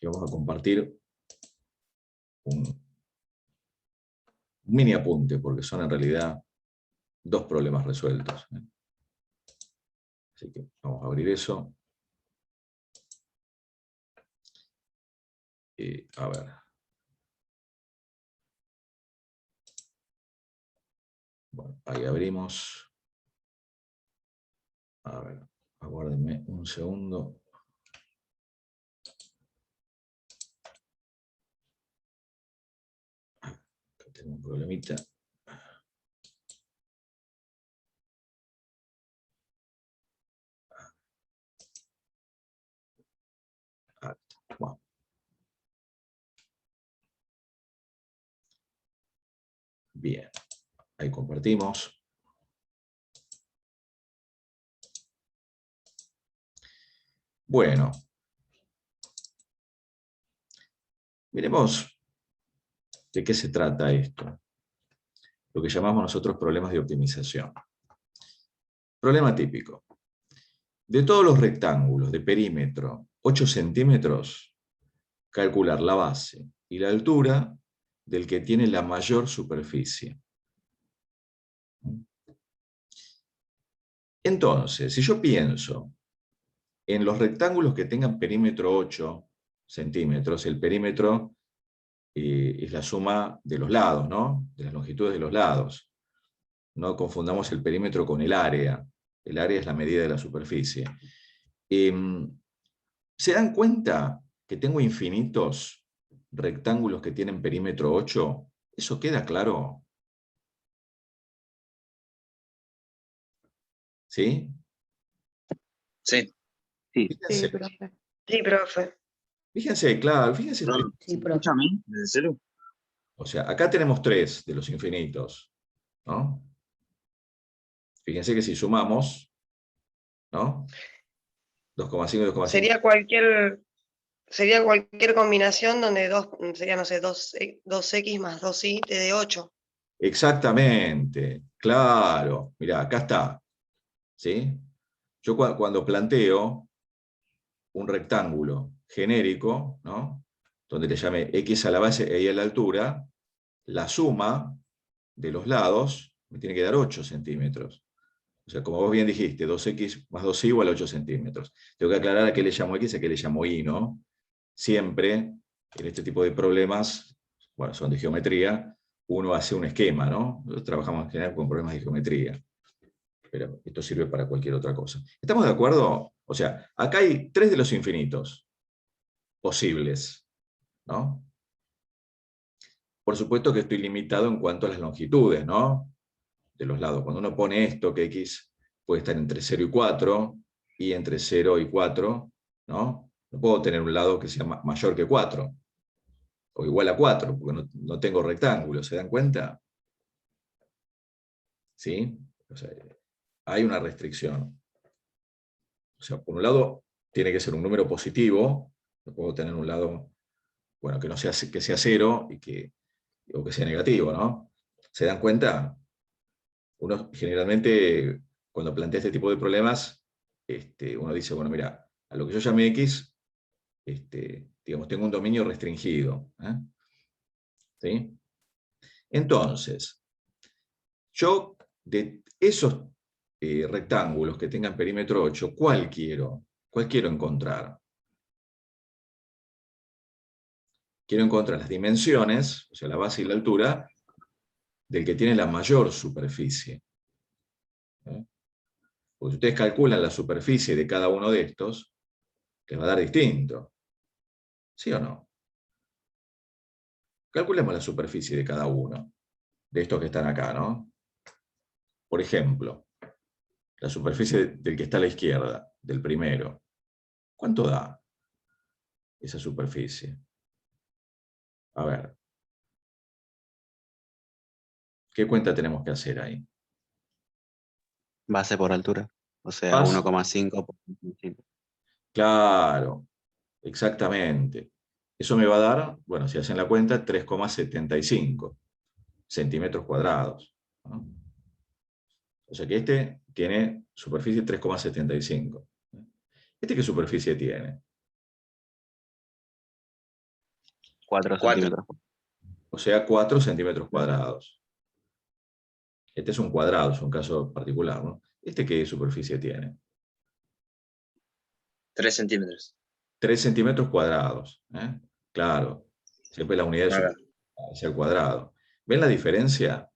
y vamos a compartir un mini apunte, porque son en realidad 2 problemas resueltos. Así que vamos a abrir eso. A ver. Bueno, ahí abrimos. A ver, aguárdenme un segundo. Acá tengo un problemita. Bueno. Bien, ahí compartimos. Bueno, miremos de qué se trata esto. Lo que llamamos nosotros problemas de optimización. Problema típico. De todos los rectángulos de perímetro 8 centímetros, calcular la base y la altura del que tiene la mayor superficie. Entonces, si yo pienso en los rectángulos que tengan perímetro 8 centímetros, el perímetro es la suma de los lados, ¿no? De las longitudes de los lados. No confundamos el perímetro con el área. El área es la medida de la superficie. ¿Se dan cuenta que tengo infinitos rectángulos que tienen perímetro 8? ¿Eso queda claro? ¿Sí? Sí. Fíjense, Sí, profe. Sí, profe. fíjense, claro, fíjense. Sí, profe. Escúchame, ¿desde cero? O sea, acá tenemos 3 de los infinitos, ¿no? Fíjense que si sumamos, ¿no? 2,5 y 2,5. Sería cualquier combinación donde sería, no sé, 2x más 2y te dé 8. Exactamente, claro. Mirá, acá está. ¿Sí? Yo cuando planteo un rectángulo genérico, ¿no? Donde le llame x a la base e y a la altura, la suma de los lados me tiene que dar 8 centímetros. O sea, como vos bien dijiste, 2x más 2y igual a 8 centímetros. Tengo que aclarar a qué le llamo x y a qué le llamo y, ¿no? Siempre, en este tipo de problemas, bueno, son de geometría, uno hace un esquema, ¿no? Nosotros trabajamos en general con problemas de geometría, pero esto sirve para cualquier otra cosa. ¿Estamos de acuerdo? O sea, acá hay 3 de los infinitos posibles, ¿no? Por supuesto que estoy limitado en cuanto a las longitudes, ¿no? De los lados. Cuando uno pone esto, que x puede estar entre 0 y 4, y entre 0 y 4, ¿no? No puedo tener un lado que sea mayor que 4, o igual a 4, porque no tengo rectángulo, ¿se dan cuenta? ¿Sí? O sea, hay una restricción. O sea, por un lado, tiene que ser un número positivo, no puedo tener un lado, bueno, que no sea, que sea 0 o que sea negativo, ¿no? ¿Se dan cuenta? Uno generalmente, cuando plantea este tipo de problemas, uno dice, bueno, mira, a lo que yo llame X, digamos, tengo un dominio restringido. ¿Sí? Entonces, yo de esos rectángulos que tengan perímetro 8, ¿cuál quiero? ¿Cuál quiero encontrar? Quiero encontrar las dimensiones, o sea, la base y la altura, del que tiene la mayor superficie. Porque si ustedes calculan la superficie de cada uno de estos, les va a dar distinto. ¿Sí o no? Calculemos la superficie de cada uno de estos que están acá, ¿no? Por ejemplo, la superficie del que está a la izquierda, del primero. ¿Cuánto da esa superficie? A ver. ¿Qué cuenta tenemos que hacer ahí? Base por altura. O sea, Base. 1,5 por 1,5. Claro, exactamente. Eso me va a dar, bueno, si hacen la cuenta, 3,75 centímetros cuadrados, ¿no? O sea que este tiene superficie 3,75. ¿Este qué superficie tiene? 4 4. centímetros. O sea, 4 centímetros cuadrados. Este es un cuadrado, es un caso particular, ¿no? ¿Este qué superficie tiene? 3 centímetros. 3 centímetros cuadrados. ¿Eh? Claro, siempre la unidad de A ver. superficie es el cuadrado. ¿Ven la diferencia?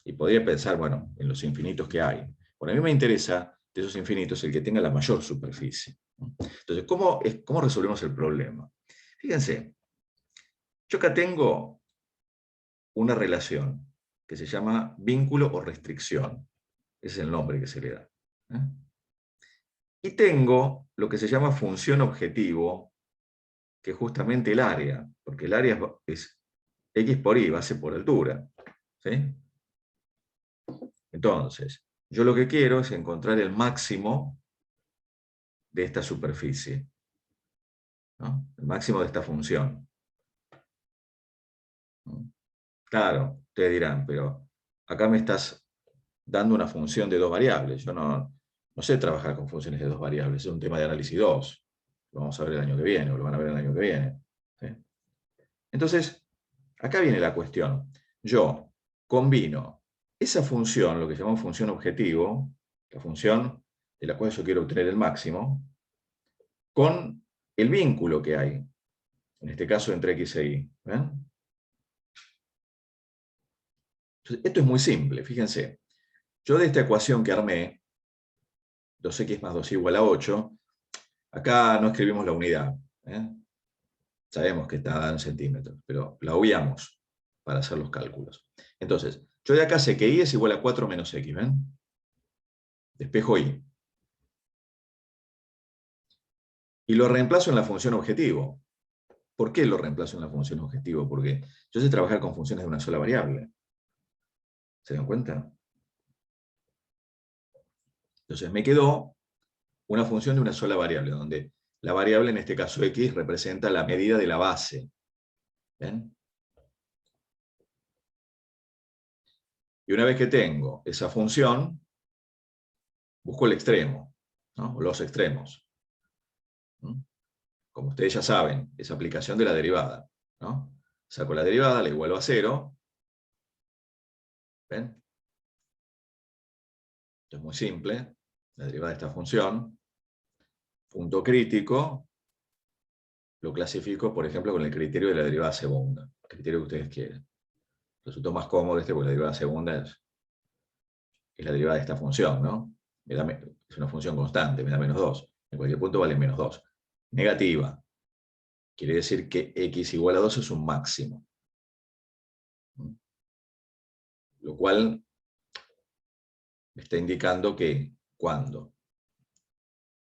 Y podría pensar, bueno, en los infinitos que hay. Bueno, a mí me interesa de esos infinitos el que tenga la mayor superficie. Entonces, ¿cómo resolvemos el problema? Fíjense, yo acá tengo una relación que se llama vínculo o restricción. Ese es el nombre que se le da. ¿Eh? Y tengo lo que se llama función objetivo, que es justamente el área, porque el área es x por y, base por altura. ¿Sí? Entonces, yo lo que quiero es encontrar el máximo de esta superficie, ¿no? El máximo de esta función. Claro, ustedes dirán, pero acá me estás dando una función de 2 variables. Yo no sé trabajar con funciones de 2 variables, es un tema de análisis 2. Lo vamos a ver el año que viene, o lo van a ver el año que viene. ¿Sí? Entonces, acá viene la cuestión. Yo combino esa función, lo que llamamos función objetivo, la función de la cual yo quiero obtener el máximo, con el vínculo que hay, en este caso entre x e y. ¿Ven? Entonces, esto es muy simple, fíjense. Yo de esta ecuación que armé, 2x más 2y igual a 8, acá no escribimos la unidad. ¿Eh? Sabemos que está dada en centímetros, pero la obviamos para hacer los cálculos. Entonces, yo de acá sé que y es igual a 4 menos x, ¿ven? Despejo y. Y lo reemplazo en la función objetivo. ¿Por qué lo reemplazo en la función objetivo? Porque yo sé trabajar con funciones de una sola variable. ¿Se dan cuenta? Entonces me quedó una función de una sola variable, donde la variable, en este caso x, representa la medida de la base. ¿Ven? Y una vez que tengo esa función, busco el extremo, ¿no? O los extremos. ¿Mm? Como ustedes ya saben, es aplicación de la derivada, ¿no? Saco la derivada, la igualo a 0. ¿Ven? Esto es muy simple. La derivada de esta función. Punto crítico. Lo clasifico, por ejemplo, con el criterio de la derivada segunda. El criterio que ustedes quieren. Resultó más cómodo porque la derivada segunda es la derivada de esta función, ¿no? Es una función constante, me da menos 2. En cualquier punto vale menos 2. Negativa. Quiere decir que x igual a 2 es un máximo. Lo cual me está indicando que cuando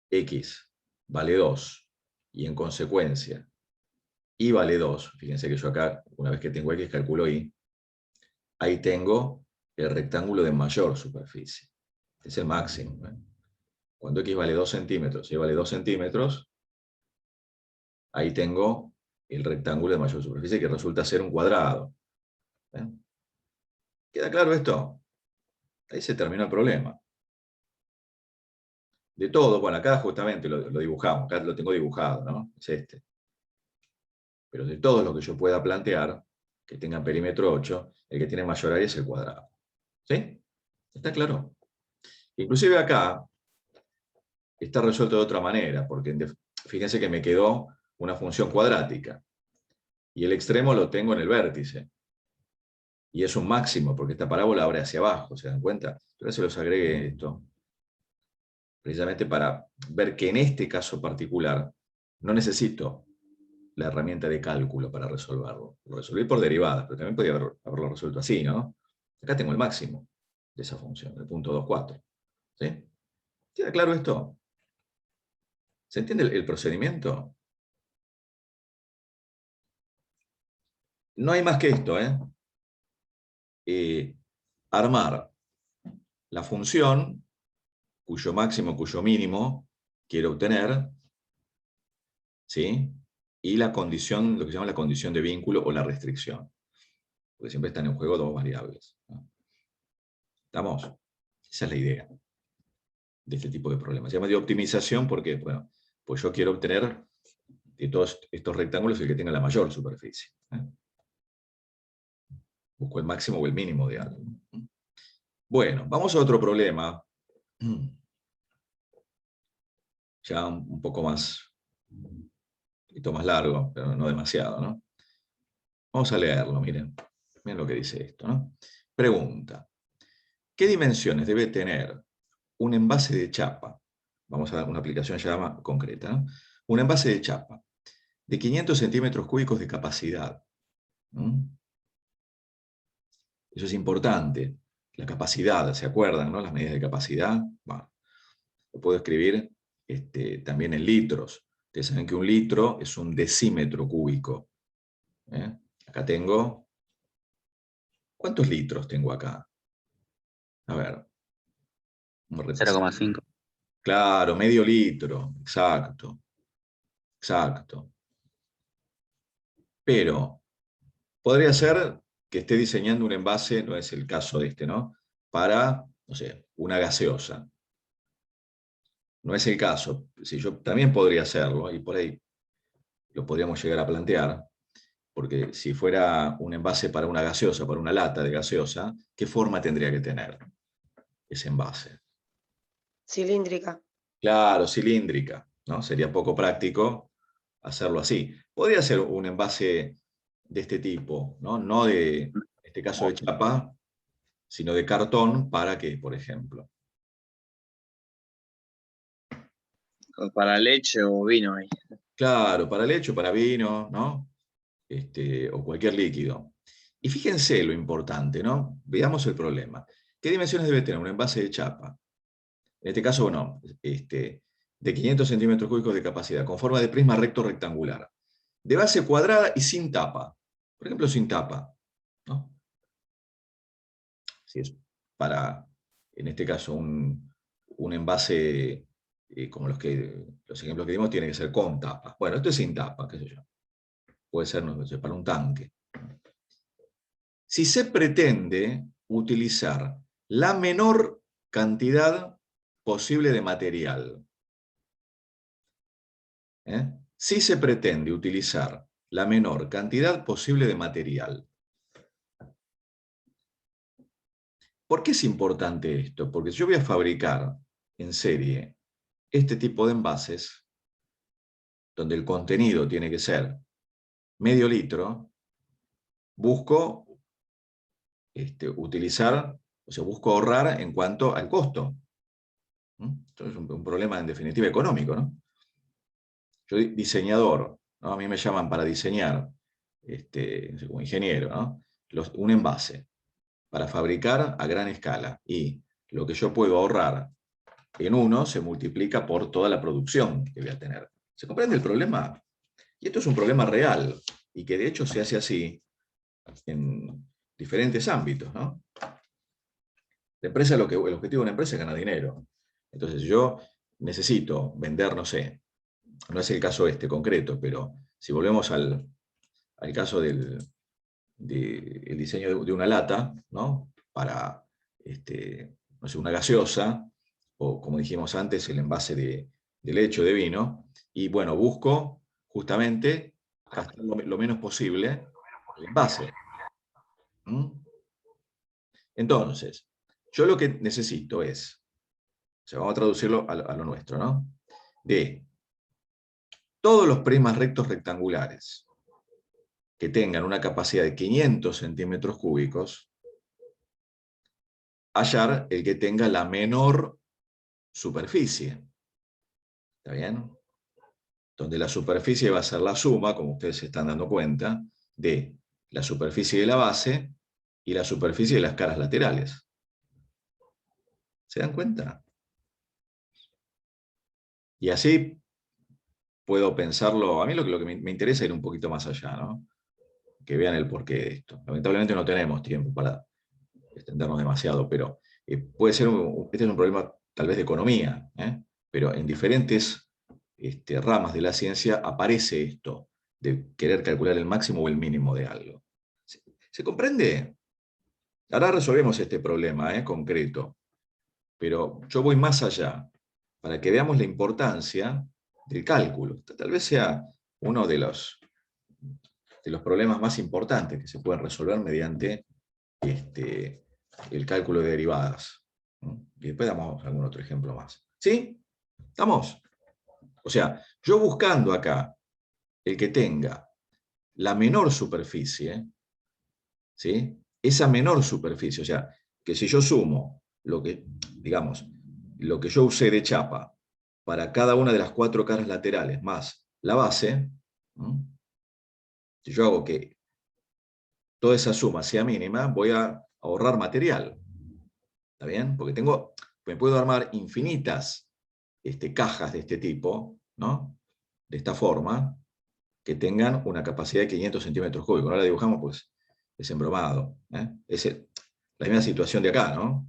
x vale 2 y en consecuencia y vale 2, fíjense que yo acá, una vez que tengo x, calculo y, ahí tengo el rectángulo de mayor superficie. Es el máximo. ¿Eh? Cuando x vale 2 centímetros y vale 2 centímetros, ahí tengo el rectángulo de mayor superficie que resulta ser un cuadrado. ¿Eh? ¿Queda claro esto? Ahí se terminó el problema. De todo, bueno, acá justamente lo dibujamos, acá lo tengo dibujado, ¿no? Es este. Pero de todo lo que yo pueda plantear, que tenga perímetro 8, el que tiene mayor área es el cuadrado. ¿Sí? ¿Está claro? Inclusive acá está resuelto de otra manera, porque fíjense que me quedó una función cuadrática. Y el extremo lo tengo en el vértice. Y es un máximo, porque esta parábola abre hacia abajo, ¿se dan cuenta? Entonces se los agregué esto, precisamente para ver que en este caso particular no necesito la herramienta de cálculo para resolverlo. Lo resolví por derivadas, pero también podía haberlo resuelto así, ¿no? Acá tengo el máximo de esa función, el punto 2,4. ¿Sí? ¿Queda claro esto? ¿Se entiende el procedimiento? No hay más que esto, ¿eh? Armar la función cuyo máximo, cuyo mínimo quiero obtener, ¿sí? Y la condición, lo que se llama la condición de vínculo o la restricción. Porque siempre están en juego 2 variables, ¿no? ¿Estamos? Esa es la idea de este tipo de problemas. Se llama de optimización porque, bueno, pues yo quiero obtener de todos estos rectángulos el que tenga la mayor superficie. Busco el máximo o el mínimo de algo. Bueno, vamos a otro problema. Ya un poco más, un poquito más largo, pero no demasiado, ¿no? Vamos a leerlo, miren. Miren lo que dice esto, ¿no? Pregunta. ¿Qué dimensiones debe tener un envase de chapa? Vamos a dar una aplicación ya concreta, ¿no? Un envase de chapa de 500 centímetros cúbicos de capacidad. Eso es importante. La capacidad, ¿se acuerdan, no? Las medidas de capacidad. Bueno, lo puedo escribir también en litros. Ustedes saben que un litro es un decímetro cúbico. Acá tengo... ¿Cuántos litros tengo acá? A ver. 0,5. Claro, medio litro. Exacto. Exacto. Pero podría ser que esté diseñando un envase, no es el caso de este, ¿no? Para, no sé, una gaseosa. No es el caso. Si yo también podría hacerlo, y por ahí lo podríamos llegar a plantear, porque si fuera un envase para una gaseosa, para una lata de gaseosa, ¿qué forma tendría que tener ese envase? Cilíndrica. Claro, cilíndrica, ¿no? Sería poco práctico hacerlo así. Podría ser un envase de este tipo, ¿no? No de, en este caso de chapa, sino de cartón, ¿para qué, por ejemplo? Para leche o vino ahí. Claro, para leche, para vino, ¿no? O cualquier líquido. Y fíjense lo importante, ¿no? Veamos el problema. ¿Qué dimensiones debe tener un envase de chapa? En este caso, bueno, de 500 centímetros cúbicos de capacidad, con forma de prisma recto rectangular, de base cuadrada y sin tapa. Por ejemplo, sin tapa, ¿no? Si es para, en este caso, un envase como los ejemplos que dimos, tiene que ser con tapa. Bueno, esto es sin tapa, qué sé yo. Puede ser, no sé, para un tanque. Si se pretende utilizar la menor cantidad posible de material, si se pretende utilizar la menor cantidad posible de material. ¿Por qué es importante esto? Porque si yo voy a fabricar en serie este tipo de envases, donde el contenido tiene que ser medio litro, busco utilizar, o sea, busco ahorrar en cuanto al costo. Esto es un problema en definitiva económico, ¿no? Yo diseñador, ¿no? A mí me llaman para diseñar, no sé, como ingeniero, ¿no? Un envase para fabricar a gran escala, y lo que yo puedo ahorrar en uno se multiplica por toda la producción que voy a tener. ¿Se comprende el problema? Y esto es un problema real, y que de hecho se hace así en diferentes ámbitos, ¿no? La empresa, el objetivo de una empresa es ganar dinero. Entonces yo necesito vender, no sé, no es el caso concreto, pero si volvemos al caso del diseño de una lata, ¿no? Para no sé, una gaseosa, o como dijimos antes, el envase de leche o de vino, y bueno, busco justamente gastar lo menos posible el envase. Entonces, yo lo que necesito es, o sea, vamos a traducirlo a lo nuestro, ¿no? De todos los prismas rectos rectangulares que tengan una capacidad de 500 centímetros cúbicos, hallar el que tenga la menor superficie. ¿Está bien? Donde la superficie va a ser la suma, como ustedes se están dando cuenta, de la superficie de la base y la superficie de las caras laterales. ¿Se dan cuenta? Y así puedo pensarlo. A mí lo que me interesa es ir un poquito más allá, ¿no? Que vean el porqué de esto. Lamentablemente no tenemos tiempo para extendernos demasiado, pero puede ser, este es un problema tal vez de economía, pero en diferentes ramas de la ciencia aparece esto de querer calcular el máximo o el mínimo de algo. ¿Se comprende? Ahora resolvemos este problema concreto, pero yo voy más allá, para que veamos la importancia del cálculo. Tal vez sea uno de los problemas más importantes que se pueden resolver mediante el cálculo de derivadas. Y después damos algún otro ejemplo más. ¿Sí? ¿Estamos? O sea, yo buscando acá el que tenga la menor superficie, ¿sí? Esa menor superficie, o sea, que si yo sumo lo que, digamos, lo que yo usé de chapa para cada una de las 4 caras laterales más la base, si yo hago que toda esa suma sea mínima, voy a ahorrar material. ¿Está bien? Porque me puedo armar infinitas cajas de este tipo, ¿no? De esta forma, que tengan una capacidad de 500 centímetros cúbicos. No la dibujamos, pues es embromado. Es la misma situación de acá, ¿no?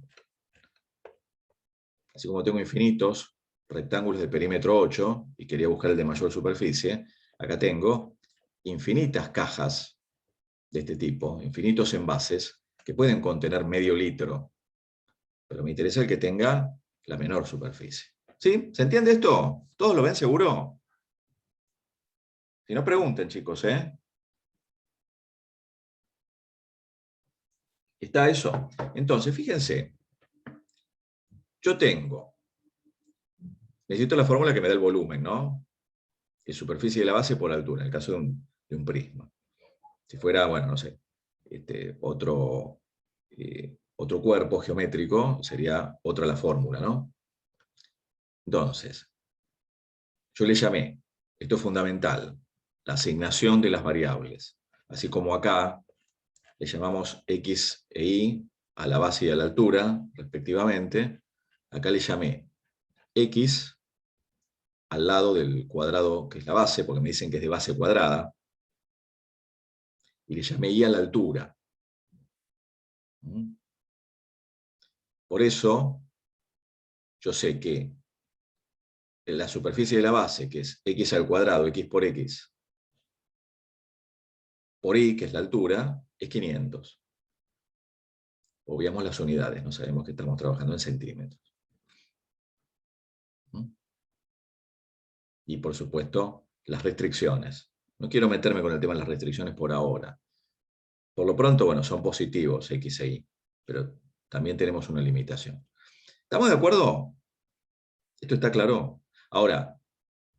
Así como tengo infinitos rectángulos de perímetro 8 y quería buscar el de mayor superficie, acá tengo infinitas cajas de este tipo, infinitos envases que pueden contener medio litro, pero me interesa el que tenga la menor superficie. ¿Sí? ¿Se entiende esto? ¿Todos lo ven seguro? Si no, pregunten, chicos, ¿eh? ¿Está eso? Entonces, fíjense, yo necesito la fórmula que me da el volumen, ¿no? La superficie de la base por altura, en el caso de un prisma. Si fuera, bueno, no sé, otro cuerpo geométrico, sería otra la fórmula, ¿no? Entonces, yo le llamé, esto es fundamental, la asignación de las variables. Así como acá le llamamos x e y a la base y a la altura, respectivamente, acá le llamé x al lado del cuadrado que es la base, porque me dicen que es de base cuadrada, y le llamé y a la altura. Por eso, yo sé que la superficie de la base, que es x al cuadrado, x, por y, que es la altura, es 500. Obviamos las unidades, no sabemos que estamos trabajando en centímetros. Y por supuesto, las restricciones. No quiero meterme con el tema de las restricciones por ahora. Por lo pronto, bueno, son positivos x e y, pero también tenemos una limitación. ¿Estamos de acuerdo? ¿Esto está claro? Ahora,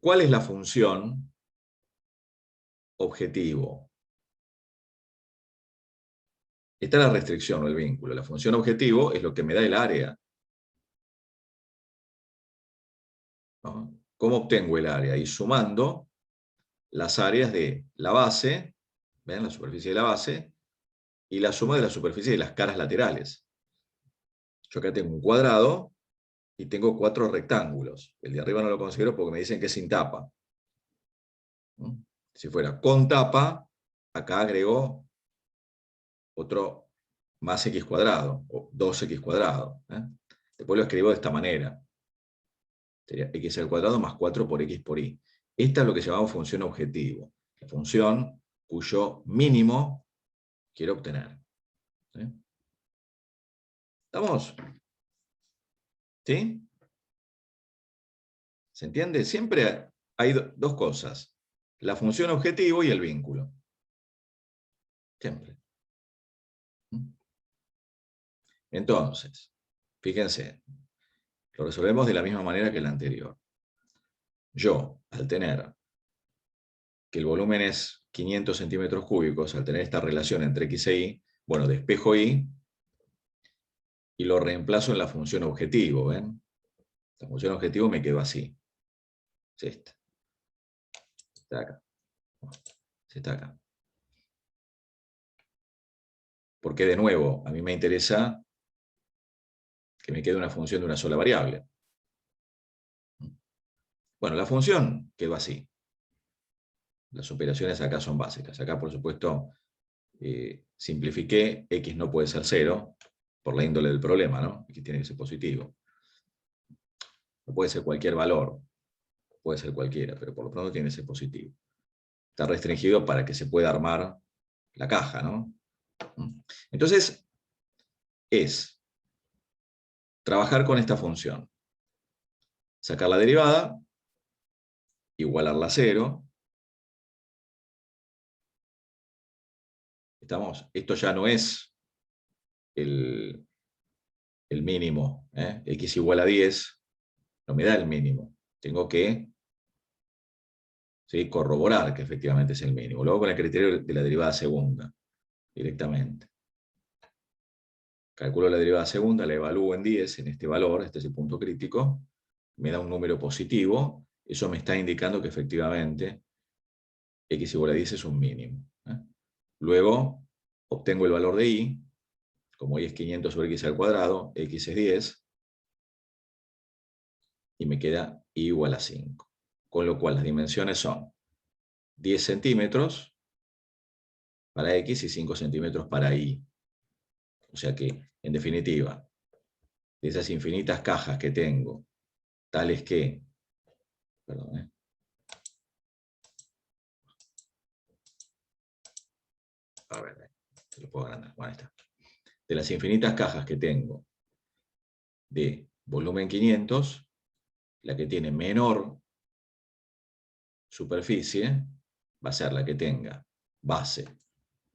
¿cuál es la función objetivo? Está la restricción o el vínculo. La función objetivo es lo que me da el área, ¿no? ¿Cómo obtengo el área? Y sumando las áreas de la base, ¿ven? La superficie de la base, y la suma de la superficie de las caras laterales. Yo acá tengo un cuadrado y tengo 4 rectángulos. El de arriba no lo considero porque me dicen que es sin tapa. Si fuera con tapa, acá agrego otro más x cuadrado, o 2x cuadrado. Después lo escribo de esta manera. Sería x al cuadrado más 4 por x por y. Esta es lo que llamamos función objetivo. La función cuyo mínimo quiero obtener. ¿Sí? ¿Estamos? ¿Sí? ¿Se entiende? Siempre hay dos cosas. La función objetivo y el vínculo. Siempre. Entonces, fíjense, lo resolvemos de la misma manera que el anterior. Yo, al tener que el volumen es 500 centímetros cúbicos, al tener esta relación entre x e y, bueno, despejo y lo reemplazo en la función objetivo, ¿ven? La función objetivo me quedó así. Es esta. Está acá. Está acá. Porque, de nuevo, a mí me interesa que me quede una función de una sola variable. Bueno, la función quedó así. Las operaciones acá son básicas. Acá, por supuesto, simplifiqué, x no puede ser 0, por la índole del problema, ¿no? X tiene que ser positivo. No puede ser cualquier valor, puede ser cualquiera, pero por lo pronto tiene que ser positivo. Está restringido para que se pueda armar la caja, ¿no? Entonces, es trabajar con esta función. Sacar la derivada, igualarla a 0, ¿Estamos? Esto ya no es el mínimo. X igual a 10 no me da el mínimo. Tengo que, ¿sí?, corroborar que efectivamente es el mínimo. Luego con el criterio de la derivada segunda, directamente. Calculo la derivada segunda, la evalúo en 10, en este valor, este es el punto crítico, me da un número positivo, eso me está indicando que efectivamente x igual a 10 es un mínimo. Luego obtengo el valor de y, como y es 500 sobre x al cuadrado, x es 10, y me queda y igual a 5. Con lo cual las dimensiones son 10 centímetros para x y 5 centímetros para y. O sea que, en definitiva, de esas infinitas cajas que tengo, tales que, perdón, a ver, lo puedo agrandar, bueno, ahí está. De las infinitas cajas que tengo de volumen 500, la que tiene menor superficie va a ser la que tenga base,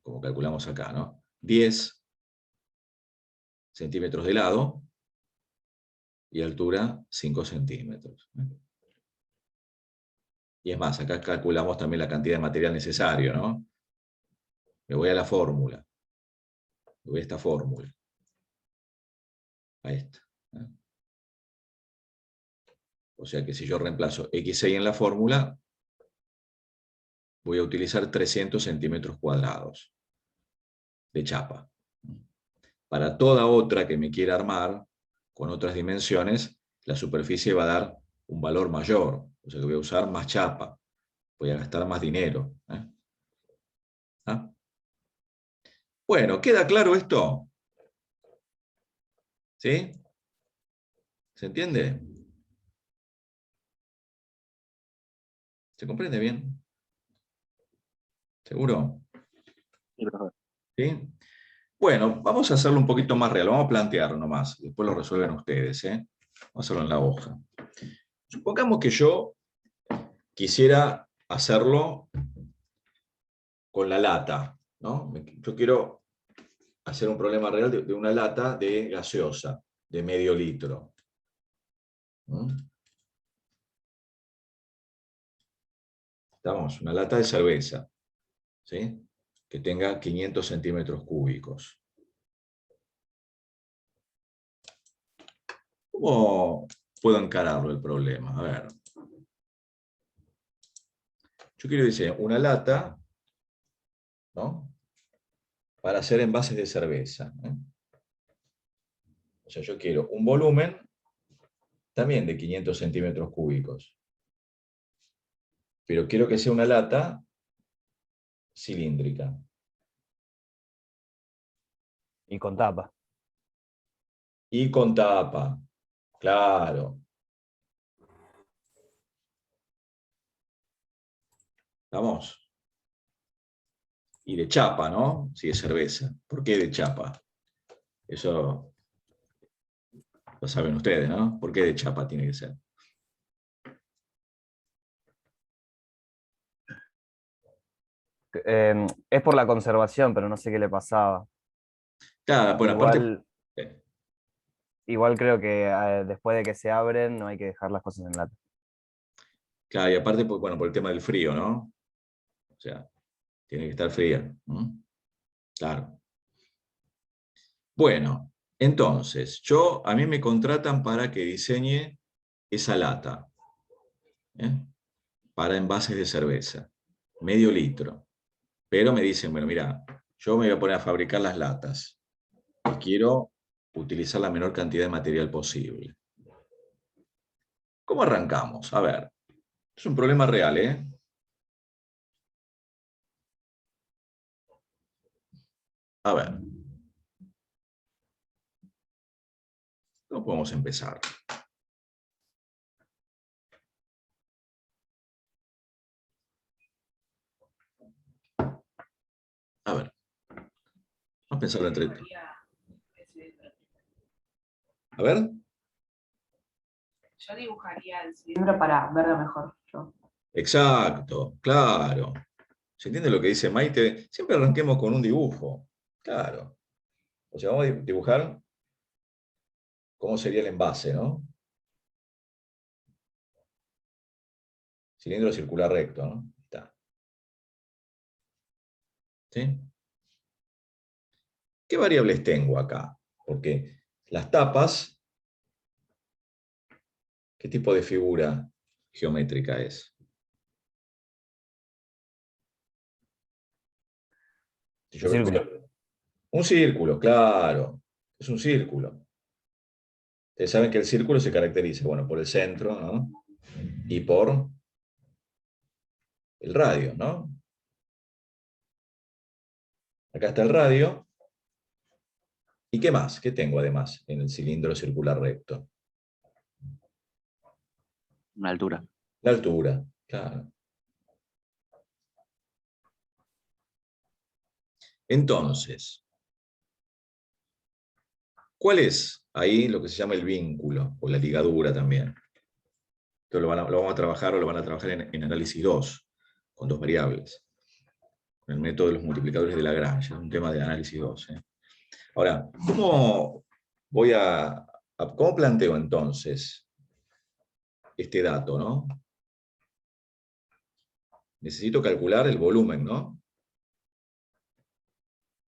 como calculamos acá, ¿no? 10 centímetros de lado y altura 5 centímetros. Y es más, acá calculamos también la cantidad de material necesario, ¿no? Me voy a la fórmula. Me voy a esta fórmula. A esta. O sea que si yo reemplazo x6 en la fórmula, voy a utilizar 300 centímetros cuadrados de chapa. Para toda otra que me quiera armar, con otras dimensiones, la superficie va a dar un valor mayor. O sea que voy a usar más chapa. Voy a gastar más dinero. ¿Ah? Bueno, ¿queda claro esto? ¿Sí? ¿Se entiende? ¿Se comprende bien? ¿Seguro? Sí, profesor. ¿Sí? Bueno, vamos a hacerlo un poquito más real. Vamos a plantearlo nomás. Después lo resuelven ustedes. Vamos a hacerlo en la hoja. Supongamos que yo quisiera hacerlo con la lata, ¿no? Yo quiero hacer un problema real de una lata de gaseosa, de medio litro. Estamos, una lata de cerveza, ¿sí?, que tenga 500 centímetros cúbicos. ¿Cómo puedo encararlo el problema? A ver. Yo quiero decir una lata, ¿no?, para hacer envases de cerveza. O sea, yo quiero un volumen también de 500 centímetros cúbicos. Pero quiero que sea una lata cilíndrica. Y con tapa. Y con tapa, claro. Vamos. Y de chapa, ¿no? Si es cerveza. ¿Por qué de chapa? Eso lo saben ustedes, ¿no? ¿Por qué de chapa tiene que ser? Es por la conservación, pero no sé qué le pasaba. Claro, bueno, aparte... Igual creo que después de que se abren no hay que dejar las cosas en lata. Claro, y aparte, bueno, por el tema del frío, ¿no? O sea, tiene que estar fría. Claro. Bueno, entonces, a mí me contratan para que diseñe esa lata, para envases de cerveza, medio litro. Pero me dicen, bueno, mira, yo me voy a poner a fabricar las latas y quiero utilizar la menor cantidad de material posible. ¿Cómo arrancamos? A ver, es un problema real, ¿eh? A ver. ¿Cómo podemos empezar? A ver. Vamos a pensarlo entre... A ver. Yo dibujaría el cilindro para verlo mejor. Yo. Exacto, claro. ¿Se entiende lo que dice Maite? Siempre arranquemos con un dibujo. Claro. O sea, vamos a dibujar cómo sería el envase, ¿no? Cilindro circular recto, ¿no? Está. ¿Sí? ¿Qué variables tengo acá? Porque las tapas, ¿qué tipo de figura geométrica es? Un círculo. Un círculo, claro. Es un círculo. Ustedes saben que el círculo se caracteriza, bueno, por el centro, ¿no? Y por el radio, ¿no? Acá está el radio. ¿Y qué más? ¿Qué tengo además en el cilindro circular recto? Una altura. La altura, claro. Entonces, ¿cuál es ahí lo que se llama el vínculo o la ligadura también? Esto lo vamos a trabajar o lo van a trabajar en análisis 2, con dos variables. Con el método de los multiplicadores de Lagrange, es un tema de análisis 2. Ahora, ¿cómo cómo planteo entonces este dato, ¿no? Necesito calcular el volumen, ¿no?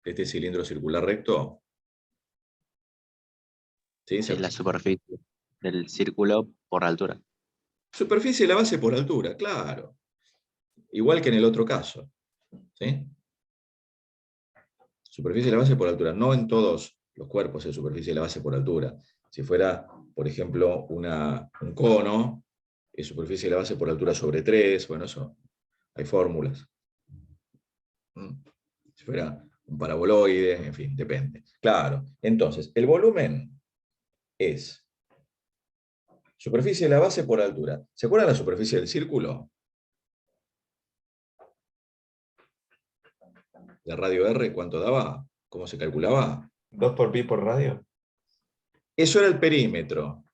De este cilindro circular recto. ¿Sí? Es la superficie del círculo por altura. Superficie de la base por altura, claro. Igual que en el otro caso. ¿Sí? Superficie de la base por altura. No en todos los cuerpos es superficie de la base por altura. Si fuera, por ejemplo, un cono, es superficie de la base por altura sobre 3. Bueno, eso, hay fórmulas. Si fuera un paraboloide, en fin, depende. Claro, entonces, el volumen es superficie de la base por altura. ¿Se acuerdan la superficie del círculo? La radio R, ¿cuánto daba? ¿Cómo se calculaba? 2 por pi por radio. Eso era el perímetro.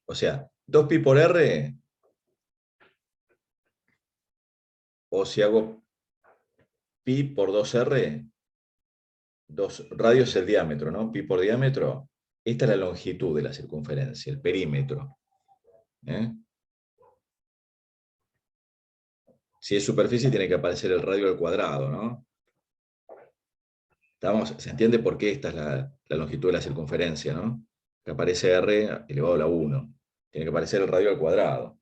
O sea, 2pi por R, o si hago pi por 2R, 2 radios es el diámetro, ¿no? Pi por diámetro. Esta es la longitud de la circunferencia, el perímetro. Si es superficie, tiene que aparecer el radio al cuadrado, ¿no? ¿Se entiende por qué esta es la longitud de la circunferencia, ¿no? Que aparece R elevado a la 1. Tiene que aparecer el radio al cuadrado.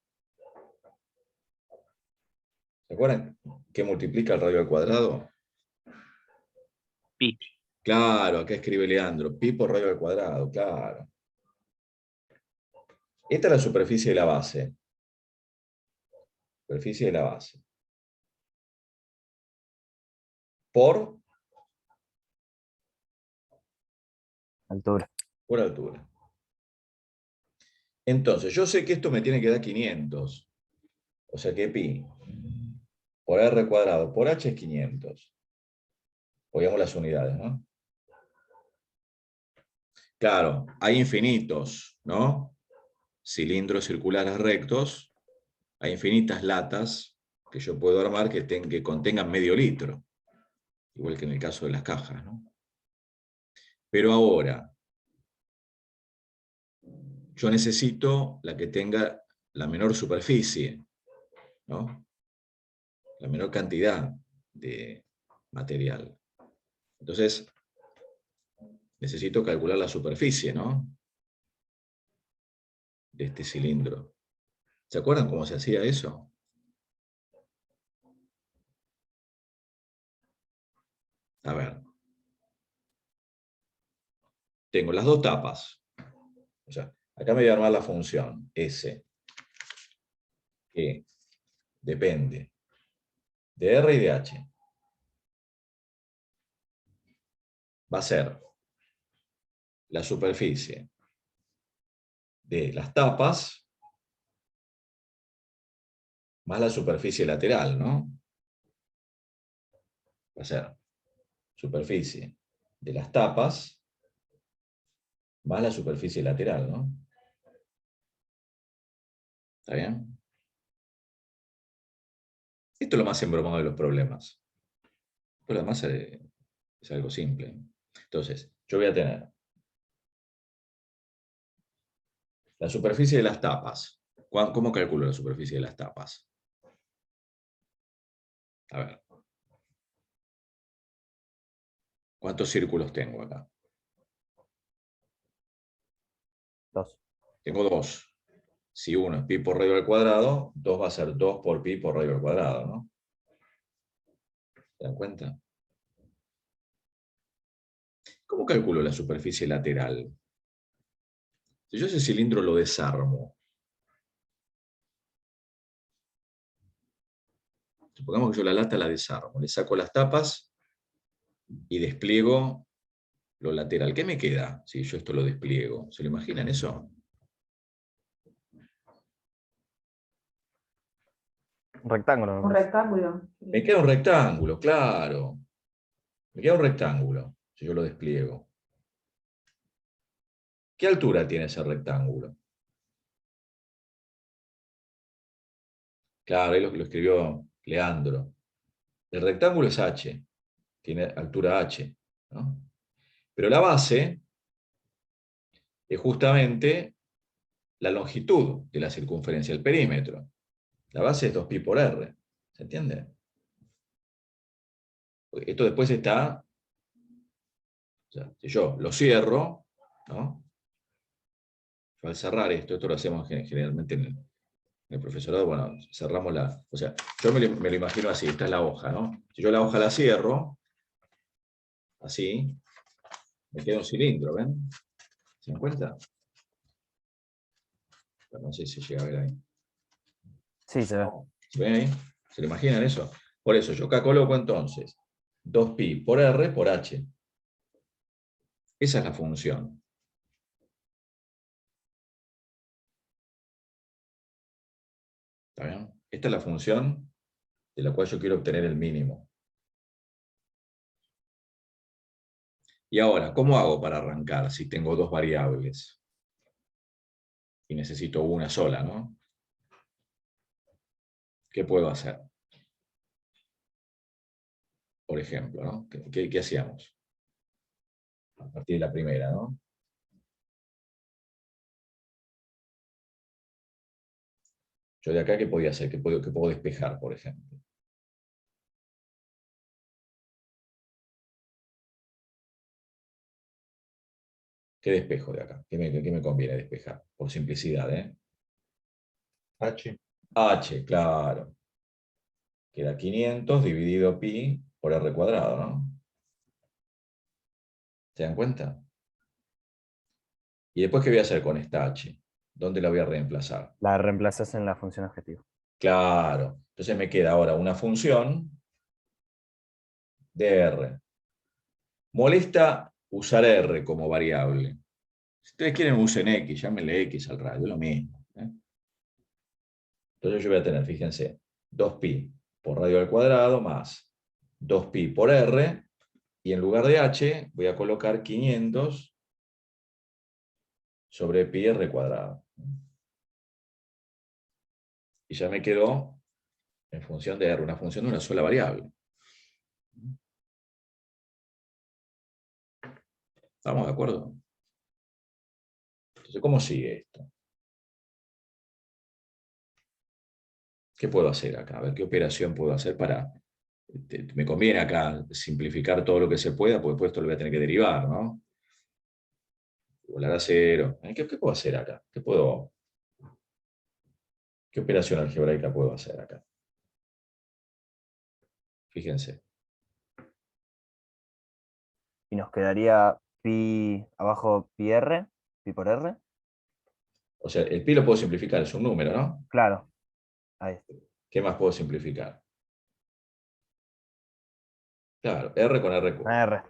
¿Se acuerdan qué multiplica el radio al cuadrado? Pi. Claro, acá escribe Leandro. Pi por radio al cuadrado, claro. Esta es la superficie de la base. Superficie de la base. Por Altura. altura. Entonces, yo sé que esto me tiene que dar 500. O sea que pi por r cuadrado por h es 500. Pongamos las unidades, ¿no? Claro, hay infinitos, ¿no? Cilindros circulares rectos. Hay infinitas latas que yo puedo armar que contengan medio litro. Igual que en el caso de las cajas, ¿no? Pero ahora, yo necesito la que tenga la menor superficie, ¿no? La menor cantidad de material. Entonces, necesito calcular la superficie, ¿no? De este cilindro. ¿Se acuerdan cómo se hacía eso? A ver. Tengo las dos tapas. O sea, acá me voy a armar la función S, que depende de R y de H. Va a ser la superficie de las tapas más la superficie lateral, ¿no? Va a ser superficie de las tapas más la superficie lateral, ¿no? ¿Está bien? Esto es lo más embromado de los problemas. Pero además es algo simple. Entonces, yo voy a tener la superficie de las tapas. ¿Cómo calculo la superficie de las tapas? A ver. ¿Cuántos círculos tengo acá? 2. Tengo 2. Si uno es pi por radio al cuadrado, 2 va a ser 2 por pi por radio al cuadrado, ¿no? ¿Se dan cuenta? ¿Cómo calculo la superficie lateral? Si yo ese cilindro lo desarmo, supongamos que yo la lata la desarmo, le saco las tapas y despliego lo lateral. ¿Qué me queda si yo esto lo despliego? ¿Se lo imaginan eso? Un rectángulo. me Un parece. rectángulo. Me queda un rectángulo, claro. Me queda un rectángulo, si yo lo despliego. ¿Qué altura tiene ese rectángulo? Claro, ahí lo escribió Leandro. El rectángulo es h, tiene altura h, ¿no? Pero la base es justamente la longitud de la circunferencia del perímetro. La base es 2pi por r. ¿Se entiende? Esto después está, o sea, si yo lo cierro, ¿no? Yo al cerrar esto lo hacemos generalmente en el profesorado, bueno, cerramos la, o sea, yo me lo imagino así, esta es la hoja, ¿no? Si yo la hoja la cierro, así, me queda un cilindro, ¿ven? ¿Se dan cuenta? Pero no sé si llega a ver ahí. Sí, se ve. ¿Se ven ahí? ¿Se lo imaginan eso? Por eso yo acá coloco entonces 2pi por r por h. Esa es la función. ¿Está bien? Esta es la función de la cual yo quiero obtener el mínimo. Y ahora, ¿cómo hago para arrancar si tengo dos variables? Y necesito una sola, ¿no? ¿Qué puedo hacer? Por ejemplo, ¿no? ¿Qué hacíamos? A partir de la primera, ¿no? Yo de acá, ¿qué podía hacer? ¿Qué puedo despejar, por ejemplo? ¿Qué despejo de acá? ¿Qué me conviene despejar? Por simplicidad, ¿eh? H. H, claro. Queda 500 dividido pi por r cuadrado, ¿no? ¿Se dan cuenta? ¿Y después qué voy a hacer con esta h? ¿Dónde la voy a reemplazar? La reemplazas en la función objetivo. Claro. Entonces me queda ahora una función de r. Molesta usar r como variable. Si ustedes quieren usen x, llámenle x al radio, es lo mismo. Entonces yo voy a tener, fíjense, 2pi por radio al cuadrado más 2pi por r, y en lugar de h voy a colocar 500 sobre pi r cuadrado. Y ya me quedó en función de r, una función de una sola variable. ¿Estamos de acuerdo? Entonces, ¿cómo sigue esto? ¿Qué puedo hacer acá? A ver, ¿qué operación puedo hacer para... Me conviene acá simplificar todo lo que se pueda, porque después esto lo voy a tener que derivar, ¿no? Volar a cero. ¿Qué puedo hacer acá? ¿Qué operación algebraica puedo hacer acá? Fíjense. Y nos quedaría pi abajo pi r, pi por r. O sea, el pi lo puedo simplificar, es un número, ¿no? Claro. Ahí está. ¿Qué más puedo simplificar? Claro, r con r. Una r.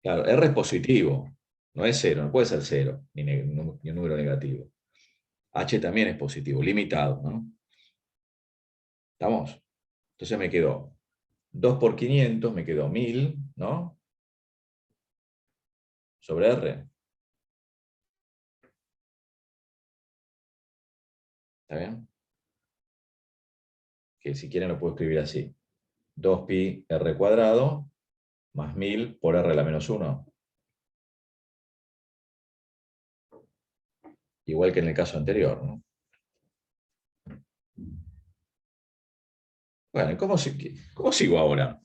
Claro, r es positivo, no es cero, no puede ser cero, ni un número negativo. H también es positivo, limitado, ¿no? ¿Estamos? Entonces me quedó 2 por 500, me quedó 1000, ¿no? Sobre R. ¿Está bien? que si quieren lo puedo escribir así. 2pi r cuadrado más 1000 por r a la menos 1. Igual que en el caso anterior, ¿no? Bueno, ¿cómo sigo ahora?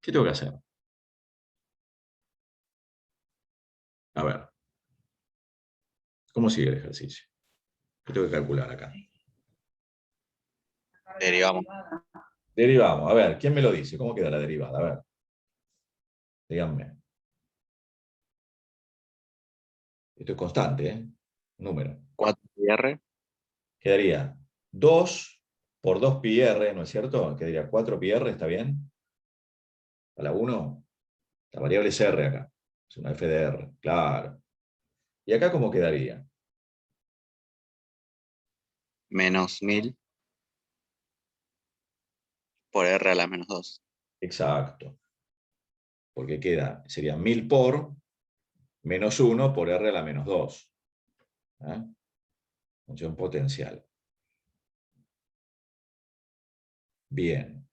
¿Qué tengo que hacer? A ver. ¿Cómo sigue el ejercicio? ¿Qué tengo que calcular acá? Derivamos. Derivamos. A ver, ¿quién me lo dice? ¿Cómo queda la derivada? A ver. Díganme. Esto es constante, ¿eh? Número. 4πr Quedaría 2 por 2πr, ¿no es cierto? Quedaría 4πr, ¿está bien? A la 1, la variable es r acá. Es una f de r, claro. ¿Y acá cómo quedaría? menos 1000 por r a la menos 2. Exacto. Porque sería 1000 por menos 1 por r a la menos 2. ¿Eh? Función potencial. Bien.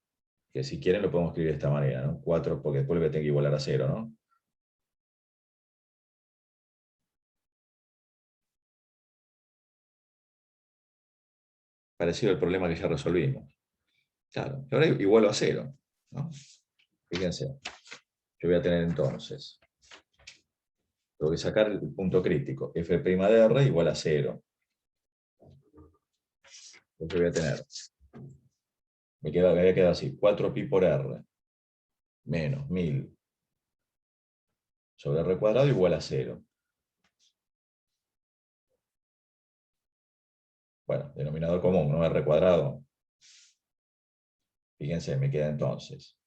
Que si quieren lo podemos escribir de esta manera, ¿no? 4, porque después lo voy a tener que igualar a 0, ¿no? Parecido al problema que ya resolvimos. Claro, ahora igualo a 0, ¿no? Fíjense. Yo voy a tener entonces, tengo que sacar el punto crítico, f' de r igual a 0. Entonces voy a tener, me había quedado así, 4pi por r menos 1000 sobre r cuadrado igual a 0. Bueno, denominador común, ¿no? R cuadrado. Fíjense, me queda entonces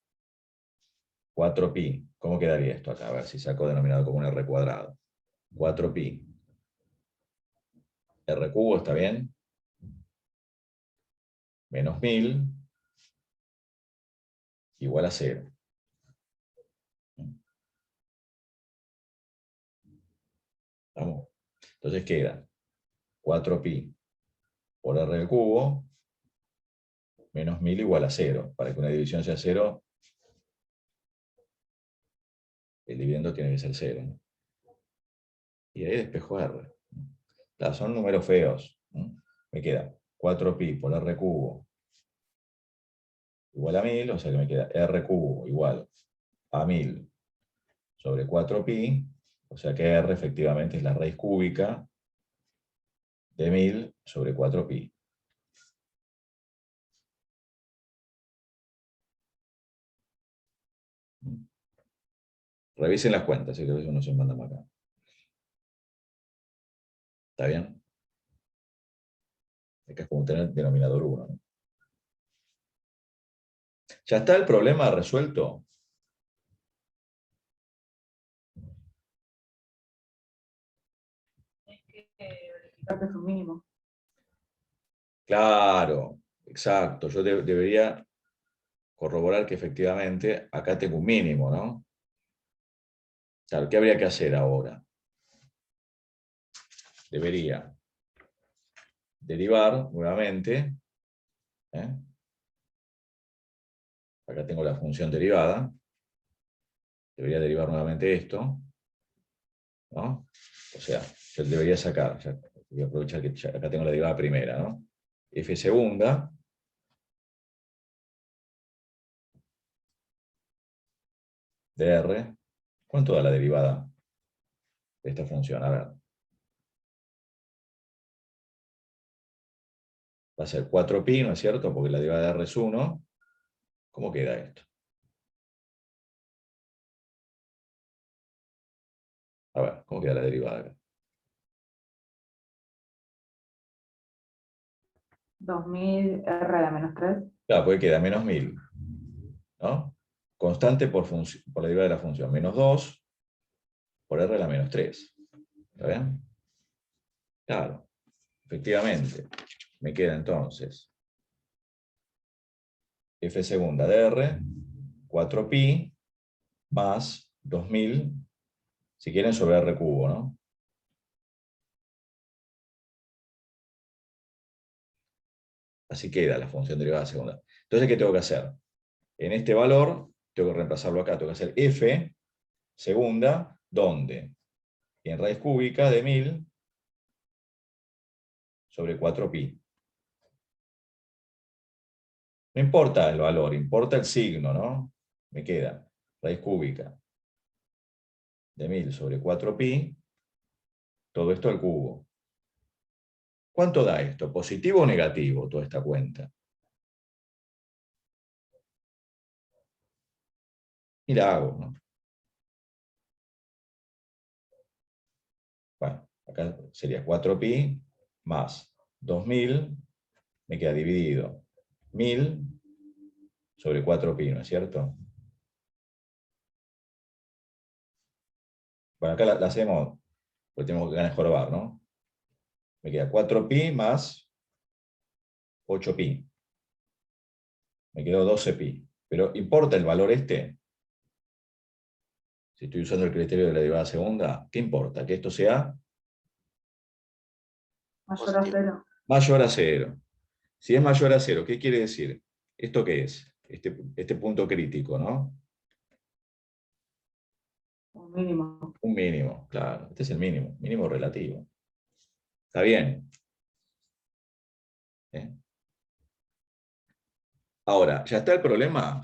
4pi. ¿Cómo quedaría esto acá? A ver si saco denominador común r cuadrado. 4pi. R cubo, ¿está bien? Menos 1000 igual a 0. ¿Vamos? Entonces queda 4pi por r al cubo menos 1000 igual a 0. Para que una división sea 0, el dividendo tiene que ser 0. ¿No? Y ahí despejo r. Claro, son números feos. ¿No? Me queda 4pi por r cubo igual a 1000, o sea que me queda r cubo igual a 1000 sobre 4pi, o sea que r efectivamente es la raíz cúbica de 1000 sobre 4pi. Revisen las cuentas, si que a veces uno se manda acá. ¿Está bien? Acá es como tener denominador 1. ¿No? ¿Ya está el problema resuelto? Es que verificar que es un mínimo. Claro, exacto. Yo debería corroborar que efectivamente acá tengo un mínimo, ¿no? Claro, ¿qué habría que hacer ahora? Debería derivar nuevamente. ¿Eh? Acá tengo la función derivada. Debería derivar nuevamente esto. ¿No? O sea, yo debería sacar, ya voy a aprovechar que acá tengo la derivada primera, ¿no? F segunda de R. ¿Cuánto da la derivada de esta función? A ver. Va a ser 4pi, ¿no es cierto? Porque la derivada de R es 1. ¿Cómo queda esto? A ver, ¿cómo queda la derivada acá? 2000 r a la menos 3. Claro, porque queda menos 1000. ¿No? Constante por la derivada de la función. Menos 2 por R a la menos 3. ¿Está bien? Claro, efectivamente. Me queda entonces f segunda de R, 4pi, más 2000, si quieren, sobre R cubo, ¿no? Así queda la función derivada segunda. Entonces, ¿qué tengo que hacer? En este valor, tengo que reemplazarlo acá, tengo que hacer f segunda, ¿dónde? En raíz cúbica de 1000 sobre 4pi. No importa el valor, importa el signo, ¿no? Me queda raíz cúbica de 1000 sobre 4pi, todo esto al cubo. ¿Cuánto da esto? ¿Positivo o negativo toda esta cuenta? Y la hago, ¿no? Bueno, acá sería 4pi más 2000, me queda dividido 1000 sobre 4pi, ¿no es cierto? Bueno, acá la hacemos, porque tenemos que ganar jorobar, ¿no? Me queda 4pi más 8pi. Me quedó 12pi. Pero ¿importa el valor este? Si estoy usando el criterio de la derivada segunda, ¿qué importa? Que esto sea Mayor a 0. mayor a 0. Si es mayor a 0, ¿qué quiere decir? ¿Esto qué es? Este punto crítico, ¿no? Un mínimo. Un mínimo, claro. Este es el mínimo, mínimo relativo. ¿Está bien? ¿Eh? Ahora, ¿ya está el problema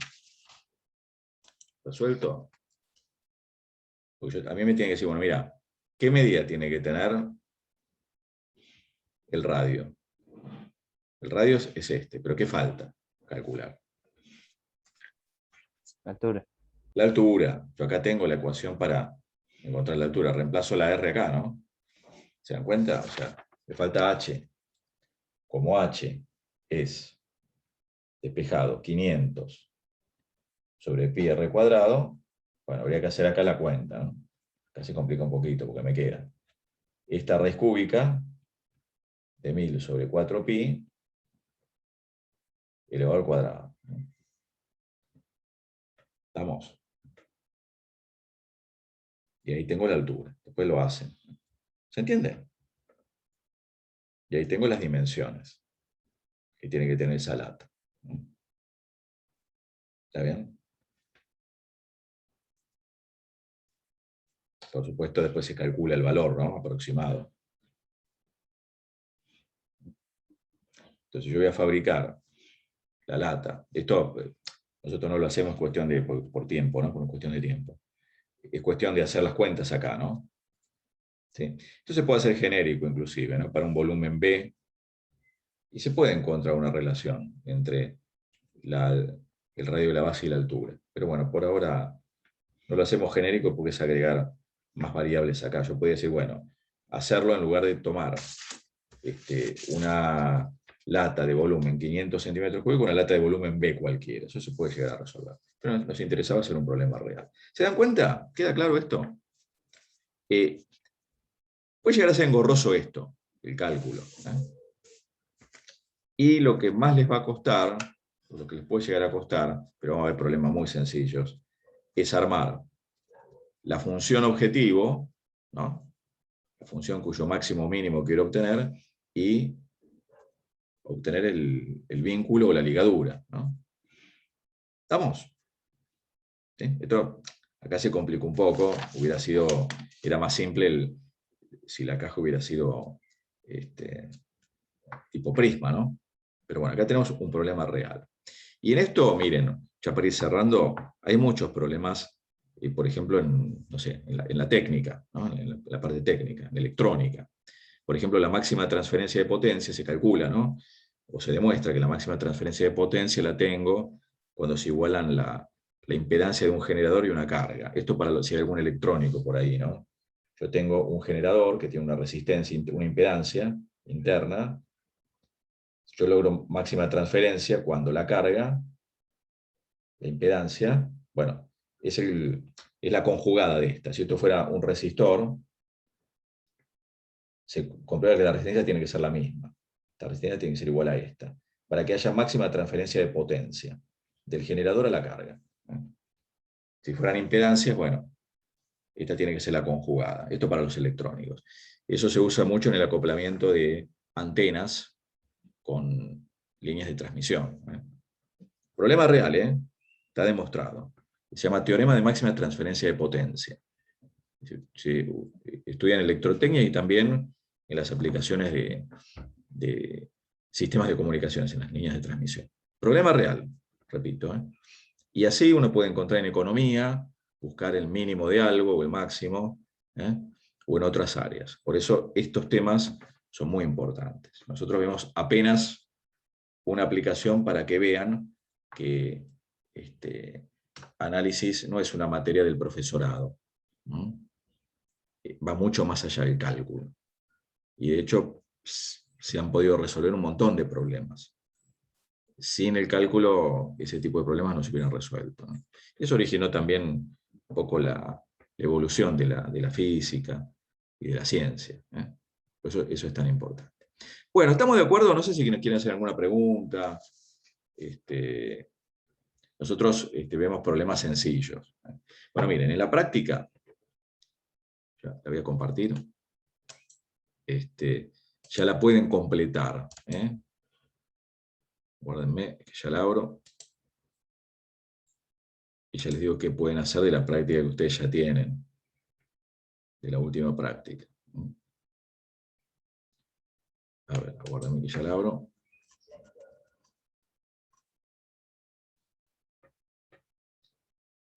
resuelto? Porque a mí me tiene que decir, bueno, mira, ¿qué medida tiene que tener el radio? El radio es este, pero ¿qué falta calcular? La altura. La altura. Yo acá tengo la ecuación para encontrar la altura. Reemplazo la R acá, ¿no? ¿Se dan cuenta? O sea, me falta H. Como H es despejado 500 sobre pi r cuadrado, bueno, habría que hacer acá la cuenta, ¿no? Acá se complica un poquito porque me queda esta raíz cúbica de 1000 sobre 4pi elevado al cuadrado. ¿Estamos? Y ahí tengo la altura. Después lo hacen. ¿Se entiende? Y ahí tengo las dimensiones que tiene que tener esa lata. ¿Está bien? Por supuesto, después se calcula el valor, ¿no? Aproximado. Entonces yo voy a fabricar la lata. Esto nosotros no lo hacemos cuestión de, por tiempo, ¿no? Por cuestión de tiempo. Es cuestión de hacer las cuentas acá, ¿no? ¿Sí? Entonces puede ser genérico inclusive, ¿no? Para un volumen B. Y se puede encontrar una relación entre el radio de la base y la altura. Pero bueno, por ahora no lo hacemos genérico porque es agregar más variables acá. Yo podría decir, bueno, hacerlo en lugar de tomar una lata de volumen 500 centímetros cúbicos, una lata de volumen B cualquiera. Eso se puede llegar a resolver. Pero nos interesaba hacer un problema real. ¿Se dan cuenta? ¿Queda claro esto? Puede llegar a ser engorroso esto, el cálculo. Y lo que más les va a costar, lo que les puede llegar a costar, pero vamos a ver problemas muy sencillos, es armar la función objetivo, ¿no? La función cuyo máximo mínimo quiero obtener, y obtener el vínculo o la ligadura, ¿no? ¿Estamos? ¿Sí? Esto acá se complicó un poco, era más simple si la caja hubiera sido tipo prisma, ¿no? Pero bueno, acá tenemos un problema real. Y en esto, miren, ya para ir cerrando, hay muchos problemas, por ejemplo, no sé, en la técnica, ¿no? En la parte técnica, en electrónica. Por ejemplo, la máxima transferencia de potencia se calcula, ¿no? O se demuestra que la máxima transferencia de potencia la tengo cuando se igualan la impedancia de un generador y una carga. Esto para si hay algún electrónico por ahí, ¿no? Yo tengo un generador que tiene una resistencia, una impedancia interna. Yo logro máxima transferencia cuando la carga, la impedancia, bueno, es la conjugada de esta. Si esto fuera un resistor, se comprueba que la resistencia tiene que ser la misma. Esta resistencia tiene que ser igual a esta, para que haya máxima transferencia de potencia, del generador a la carga. Si fueran impedancias, bueno, esta tiene que ser la conjugada. Esto para los electrónicos. Eso se usa mucho en el acoplamiento de antenas con líneas de transmisión. Problema real, está demostrado. Se llama teorema de máxima transferencia de potencia. Se estudia en electrotecnia y también en las aplicaciones de sistemas de comunicaciones, en las líneas de transmisión. Problema real, repito. Y así uno puede encontrar en economía, buscar el mínimo de algo o el máximo, o en otras áreas. Por eso estos temas son muy importantes. Nosotros vemos apenas una aplicación para que vean que análisis no es una materia del profesorado. Va mucho más allá del cálculo. Y de hecho se han podido resolver un montón de problemas. Sin el cálculo, ese tipo de problemas no se hubieran resuelto. Eso originó también un poco la evolución de la física y de la ciencia. Por eso es tan importante. Bueno, ¿estamos de acuerdo? No sé si quieren hacer alguna pregunta. Nosotros vemos problemas sencillos. Bueno, miren, en la práctica, ya la voy a compartir, ya la pueden completar. Guárdenme, que ya la abro. Y ya les digo qué pueden hacer de la práctica que ustedes ya tienen, de la última práctica. A ver, aguárdame que ya la abro.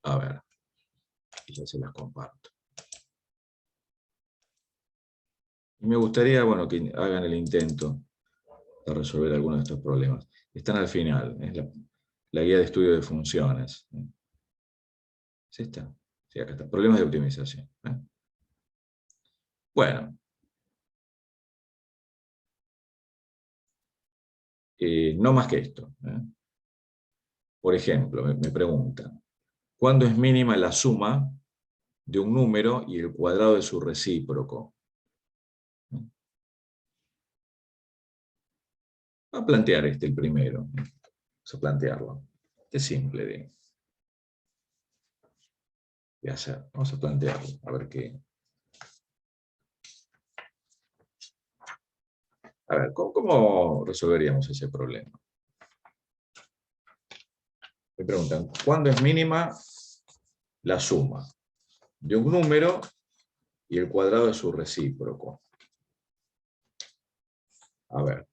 A ver, y ya se las comparto. Y me gustaría, bueno, que hagan el intento de resolver algunos de estos problemas. Están al final, es la guía de estudio de funciones. ¿Sí está? Sí, acá está. Problemas de optimización. Bueno. No más que esto. Por ejemplo, me preguntan, ¿cuándo es mínima la suma de un número y el cuadrado de su recíproco? Voy a plantear el primero. Vamos a plantearlo. Es simple de hacer. Vamos a plantearlo, a ver qué. A ver, ¿cómo resolveríamos ese problema? Me preguntan, ¿cuándo es mínima la suma de un número y el cuadrado de su recíproco? A ver.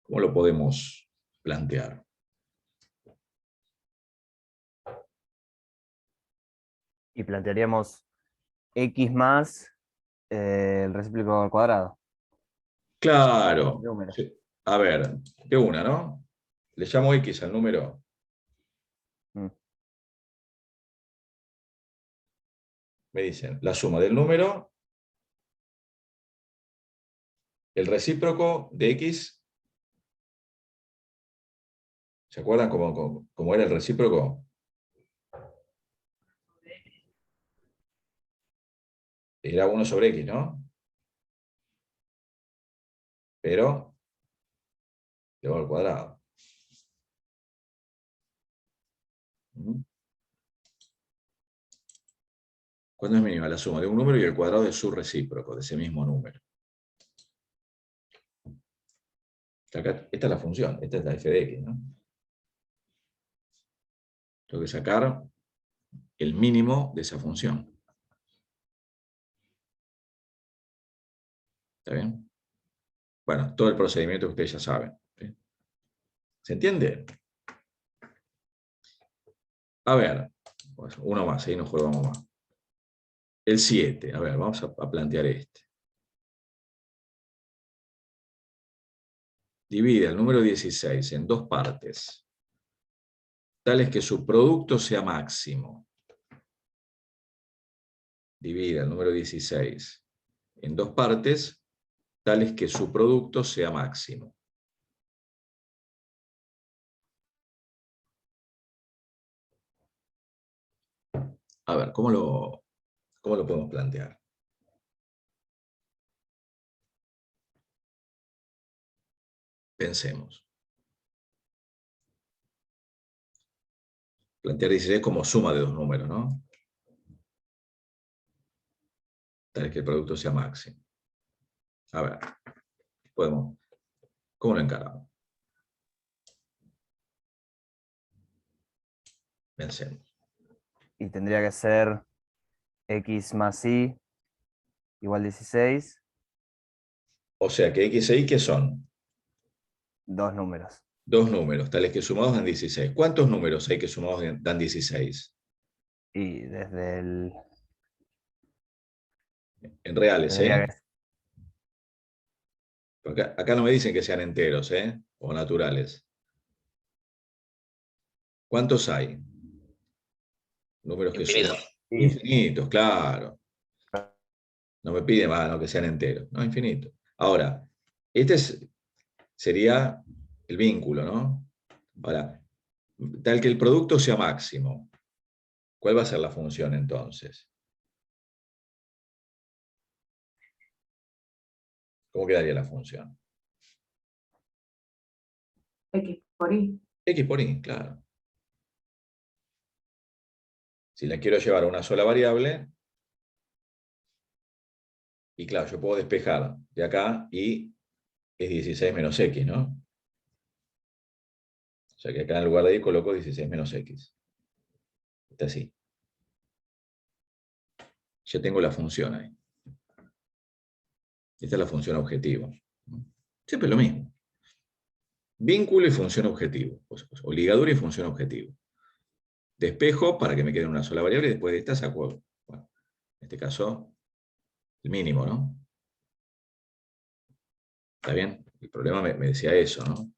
¿Cómo lo podemos plantear? Y plantearíamos x más el recíproco al cuadrado. Claro. Número. Sí. A ver, de una, ¿no? Le llamo X al número. Me dicen, la suma del número, el recíproco de X. ¿Se acuerdan cómo era el recíproco? Era 1 sobre X, ¿no? Pero elevado al cuadrado. ¿Cuándo es mínima la suma de un número y el cuadrado de su recíproco, de ese mismo número? Acá, esta es la función, esta es la f de x, ¿no? Tengo que sacar el mínimo de esa función. ¿Está bien? Bueno, todo el procedimiento que ustedes ya saben. ¿Sí? ¿Se entiende? A ver, pues uno más, ahí nos jugamos más. El 7, a ver, vamos a plantear este. Divide el número 16 en dos partes, tales que su producto sea máximo. Divide el número 16 en dos partes, tales que su producto sea máximo. A ver, ¿cómo lo podemos plantear? Pensemos. Plantear 16 como suma de dos números, ¿no? tal vez que el producto sea máximo. A ver, ¿cómo lo encaramos? Pensemos. Y tendría que ser x más y igual 16, O sea que X e Y, ¿qué son? dos números. Dos números, tales que sumados dan 16. ¿Cuántos números hay que sumados dan 16? Y desde el... En reales, Tendría que... Porque acá no me dicen que sean enteros, o naturales. ¿Cuántos hay? Números que suman. Infinitos, claro. No me pide más, no que sean enteros. No, infinito. Ahora, sería el vínculo, ¿no? Ahora, tal que el producto sea máximo, ¿cuál va a ser la función entonces? ¿Cómo quedaría la función? X por Y. X por Y, claro. Si la quiero llevar a una sola variable, y claro, yo puedo despejar de acá y es 16 menos X, ¿no? O sea que acá en lugar de Y coloco 16 menos X. Está así. Ya tengo la función ahí. Esta es la función objetivo. Siempre lo mismo. Vínculo y función objetivo. O ligadura y función objetivo. Despejo para que me quede una sola variable y después de esta saco, bueno, en este caso, el mínimo, ¿no? ¿Está bien? El problema me decía eso, ¿no?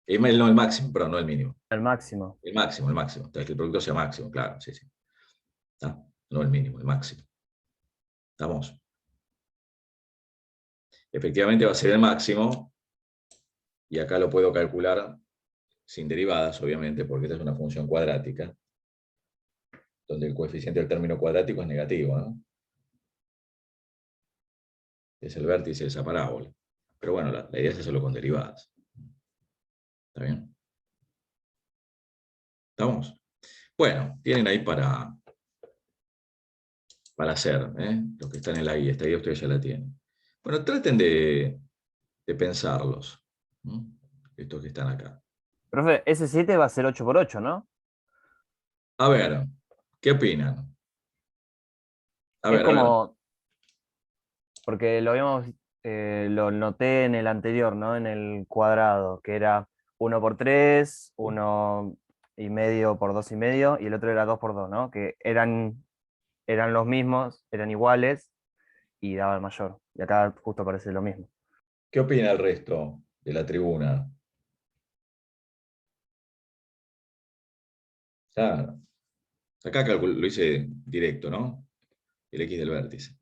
No el máximo, perdón, no el mínimo. El máximo. El máximo. Entonces, que el producto sea máximo, claro, sí. ¿Está? No el mínimo, el máximo. ¿Estamos? Efectivamente va a ser el máximo, y acá lo puedo calcular sin derivadas, obviamente, porque esta es una función cuadrática, donde el coeficiente del término cuadrático es negativo, ¿no? Es el vértice de esa parábola. Pero bueno, la idea es hacerlo con derivadas. ¿Está bien? ¿Estamos? Bueno, tienen ahí para hacer, los que están en la guía. Esta guía ustedes ya la tienen. Bueno, traten de pensarlos, estos que están acá. Profe, ese 7 va a ser 8 por 8, ¿no? A ver, ¿qué opinan? A Es ver. como, porque lo noté en el anterior, ¿no? En el cuadrado, que era 1 por 3, 1,5 por 2,5, y el otro era 2 por 2, ¿no? Que eran los mismos, eran iguales, y daba el mayor. Y acá justo parece lo mismo. ¿Qué opina el resto de la tribuna? Claro. Acá lo hice directo, ¿no? El X del vértice.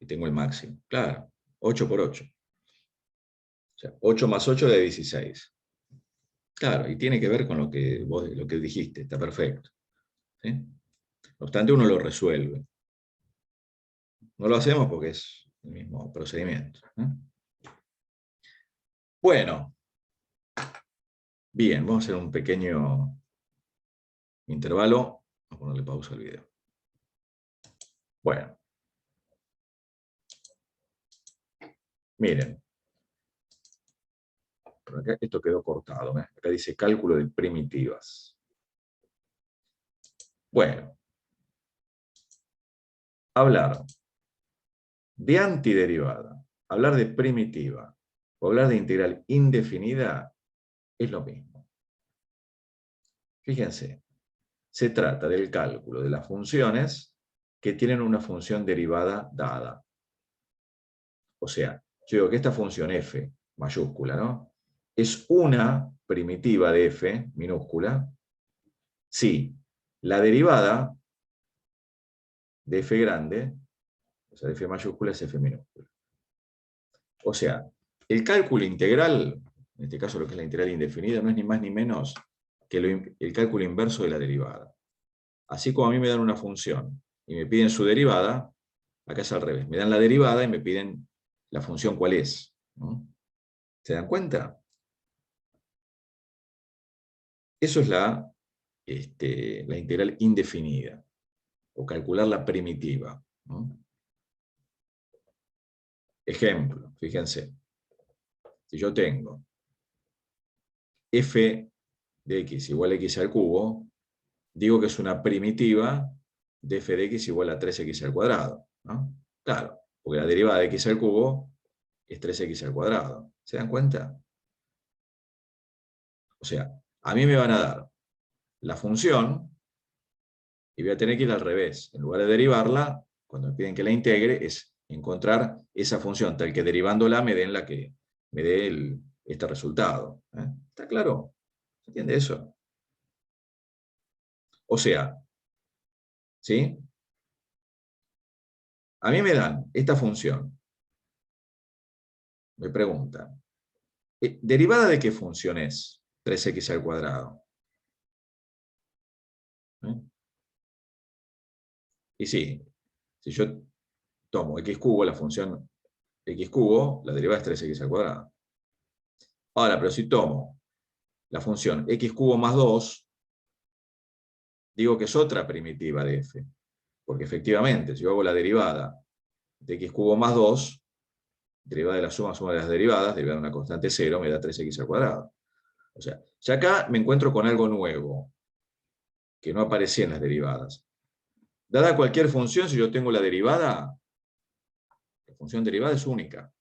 Y tengo el máximo. Claro, 8 por 8. O sea, 8 más 8 da 16. Claro, y tiene que ver con lo que dijiste, está perfecto. ¿Sí? No obstante, uno lo resuelve. No lo hacemos porque es el mismo procedimiento. Bueno, bien, vamos a hacer un pequeño intervalo. Vamos a ponerle pausa al video. Bueno. Miren. Acá esto quedó cortado. Acá dice cálculo de primitivas. Bueno. Hablar de antiderivada, hablar de primitiva o hablar de integral indefinida es lo mismo. Fíjense, se trata del cálculo de las funciones que tienen una función derivada dada. O sea, yo digo que esta función f mayúscula, ¿no? Es una primitiva de f minúscula si la derivada de f grande, o sea, de f mayúscula es f minúscula. O sea, el cálculo integral, en este caso lo que es la integral indefinida, no es ni más ni menos que el cálculo inverso de la derivada. Así como a mí me dan una función y me piden su derivada, acá es al revés. Me dan la derivada y me piden la función cuál es, ¿no? ¿Se dan cuenta? Eso es la integral indefinida. o calcular la primitiva, ¿no? Ejemplo, fíjense. Si yo tengo f de x igual a x al cubo, digo que es una primitiva de f de x igual a 3x al cuadrado, ¿no? Claro, porque la derivada de x al cubo es 3x al cuadrado. ¿Se dan cuenta? O sea, a mí me van a dar la función y voy a tener que ir al revés. En lugar de derivarla, cuando me piden que la integre, es encontrar esa función tal que derivándola me dé este resultado. ¿Está claro? ¿Se entiende eso? O sea, ¿sí? A mí me dan esta función. Me preguntan, ¿derivada de qué función es 3x al cuadrado? Y sí, si yo tomo x cubo, la función x cubo, la derivada es 3x al cuadrado. Ahora, pero si tomo la función x cubo más 2, digo que es otra primitiva de f. Porque efectivamente, si yo hago la derivada de x cubo más 2, derivada de la suma de las derivadas, derivada de una constante 0, me da 3x al cuadrado. O sea, ya acá me encuentro con algo nuevo, que no aparecía en las derivadas. Dada cualquier función, si yo tengo la derivada, la función derivada es única.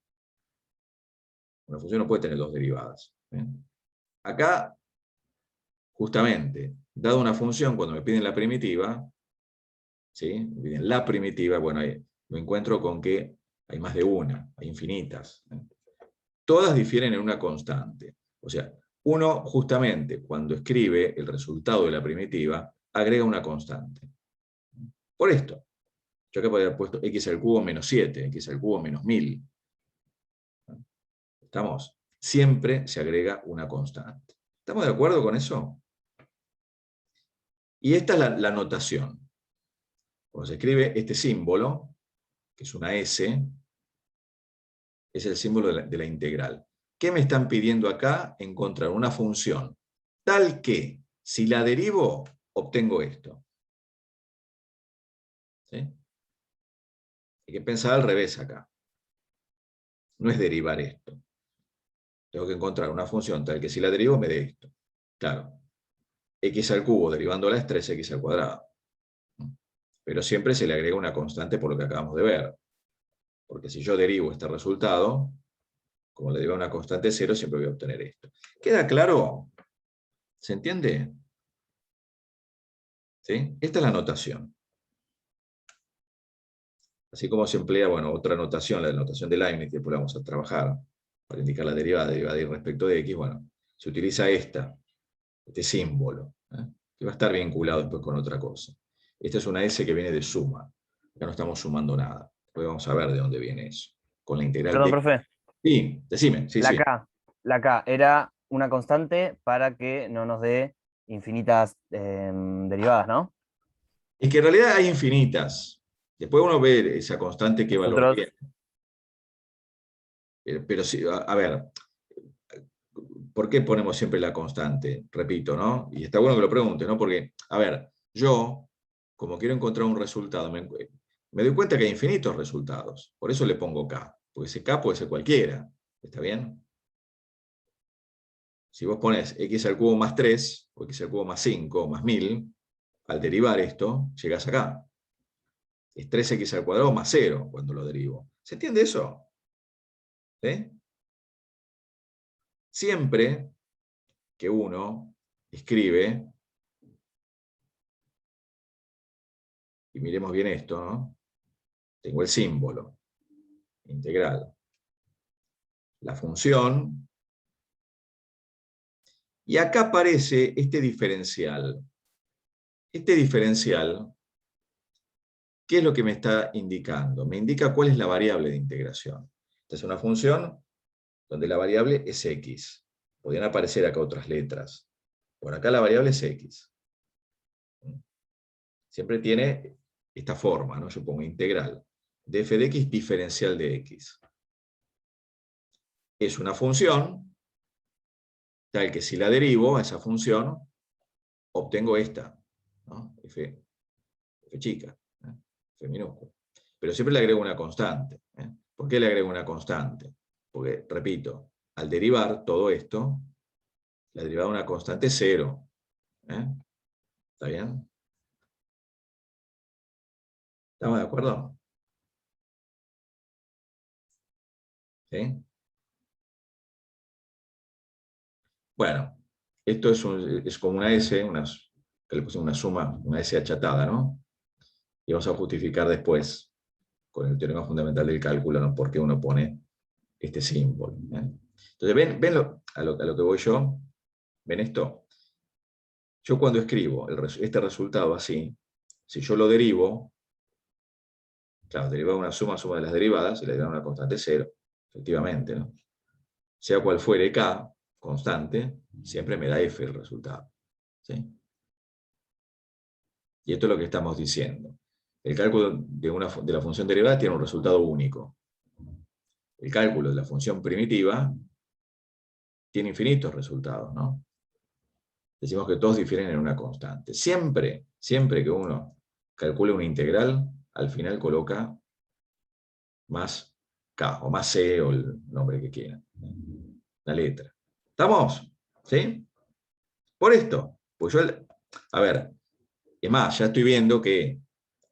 Una función no puede tener dos derivadas. Acá, justamente, dado una función, cuando me piden la primitiva, ¿sí? Me piden la primitiva, bueno, ahí me encuentro con que hay más de una, hay infinitas. Todas difieren en una constante. O sea, uno justamente cuando escribe el resultado de la primitiva, agrega una constante. Por esto, yo acá podría haber puesto x al cubo menos 7, x al cubo menos 1000. ¿Estamos? Siempre se agrega una constante. ¿Estamos de acuerdo con eso? Y esta es la notación. Cuando se escribe este símbolo, que es una S, es el símbolo de la integral. ¿Qué me están pidiendo acá? Encontrar una función tal que, si la derivo, obtengo esto. ¿Sí? Hay que pensar al revés acá. No es derivar esto. Tengo que encontrar una función tal que si la derivo me dé esto. Claro, x al cubo derivándola es 3x al cuadrado. Pero siempre se le agrega una constante por lo que acabamos de ver. Porque si yo derivo este resultado, como le derivo una constante 0, siempre voy a obtener esto. ¿Queda claro? ¿Se entiende? ¿Sí? Esta es la notación. Así como se emplea, bueno, otra notación, la notación de Leibniz, que después la vamos a trabajar, para indicar la derivada y respecto de x, bueno, se utiliza este símbolo, que va a estar vinculado después con otra cosa. Esta es una S que viene de suma. Ya no estamos sumando nada. Después vamos a ver de dónde viene eso. Con la integral Perdón, de... profe. Sí, decime. Sí, sí. La K era una constante para que no nos dé infinitas derivadas, ¿no? Es que en realidad hay infinitas. Después uno ve esa constante qué valor Nosotros, tiene. Pero sí, a ver, ¿por qué ponemos siempre la constante? Repito, ¿no? Y está bueno que lo preguntes, ¿no? Porque, a ver, yo, como quiero encontrar un resultado, me doy cuenta que hay infinitos resultados. Por eso le pongo K. Porque ese K puede ser cualquiera. ¿Está bien? Si vos pones x al cubo más 3, o x al cubo más 5, o más 1000, al derivar esto, llegás acá. Es 3x al cuadrado más 0 cuando lo derivo. ¿Se entiende eso? ¿Sí? Siempre que uno escribe, y miremos bien esto, ¿no? Tengo el símbolo integral, la función, y acá aparece este diferencial. Este diferencial, ¿qué es lo que me está indicando? Me indica cuál es la variable de integración. Esta es una función donde la variable es x. Podrían aparecer acá otras letras. Por acá la variable es x. Siempre tiene esta forma, ¿no? Yo pongo integral de f de x diferencial de x. Es una función tal que si la derivo a esa función, obtengo esta, ¿no? F chica. F minúscula. Pero siempre le agrego una constante. ¿Por qué le agrego una constante? Porque, repito, al derivar todo esto, la derivada de una constante es 0. ¿Está bien? ¿Estamos de acuerdo? ¿Sí? Bueno, esto es como una S, que le pusimos una suma, una S achatada, ¿no? Y vamos a justificar después, con el teorema fundamental del cálculo, ¿no? Por qué uno pone este símbolo. Entonces, ¿ven a lo que voy yo? ¿Ven esto? Yo cuando escribo este resultado así, si yo lo derivo, claro, derivar una suma de las derivadas, y la derivada de una constante 0, efectivamente, ¿no? Sea cual fuere K, constante, siempre me da F el resultado. ¿Sí? Y esto es lo que estamos diciendo. El cálculo de la función derivada tiene un resultado único. El cálculo de la función primitiva tiene infinitos resultados, ¿no? Decimos que todos difieren en una constante. Siempre que uno calcule una integral, al final coloca más K, o más C, o el nombre que quieran. La letra. ¿Estamos? ¿Sí? Por esto. Pues yo, a ver, es más, ya estoy viendo que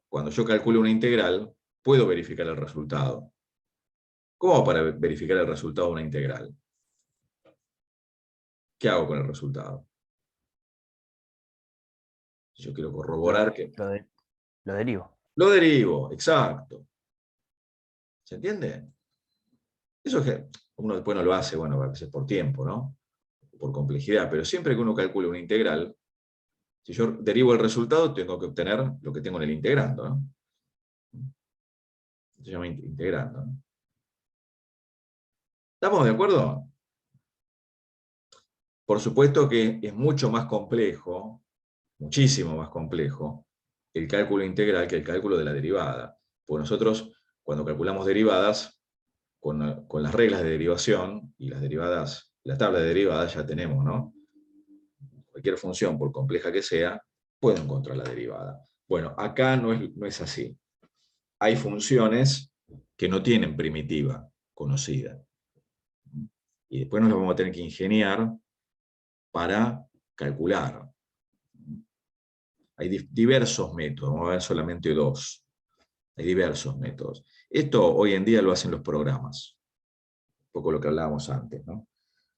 cuando yo calculo una integral, puedo verificar el resultado. ¿Cómo hago para verificar el resultado de una integral? ¿Qué hago con el resultado? Yo quiero corroborar que... Lo derivo. Lo derivo, exacto. ¿Se entiende? Eso es que uno después no lo hace, bueno, a veces por tiempo, ¿no? Por complejidad, pero siempre que uno calcule una integral, si yo derivo el resultado, tengo que obtener lo que tengo en el integrando, ¿no? Se llama integrando, ¿no? ¿Estamos de acuerdo? Por supuesto que es mucho más complejo, muchísimo más complejo, el cálculo integral que el cálculo de la derivada. Porque nosotros, cuando calculamos derivadas, con las reglas de derivación y las derivadas, la tabla de derivadas ya tenemos, ¿no? Cualquier función, por compleja que sea, puedo encontrar la derivada. Bueno, acá no es así. Hay funciones que no tienen primitiva conocida. Y después nos las vamos a tener que ingeniar para calcular. Hay diversos métodos, vamos a ver solamente 2. Hay diversos métodos. Esto hoy en día lo hacen los programas. Un poco lo que hablábamos antes, ¿no?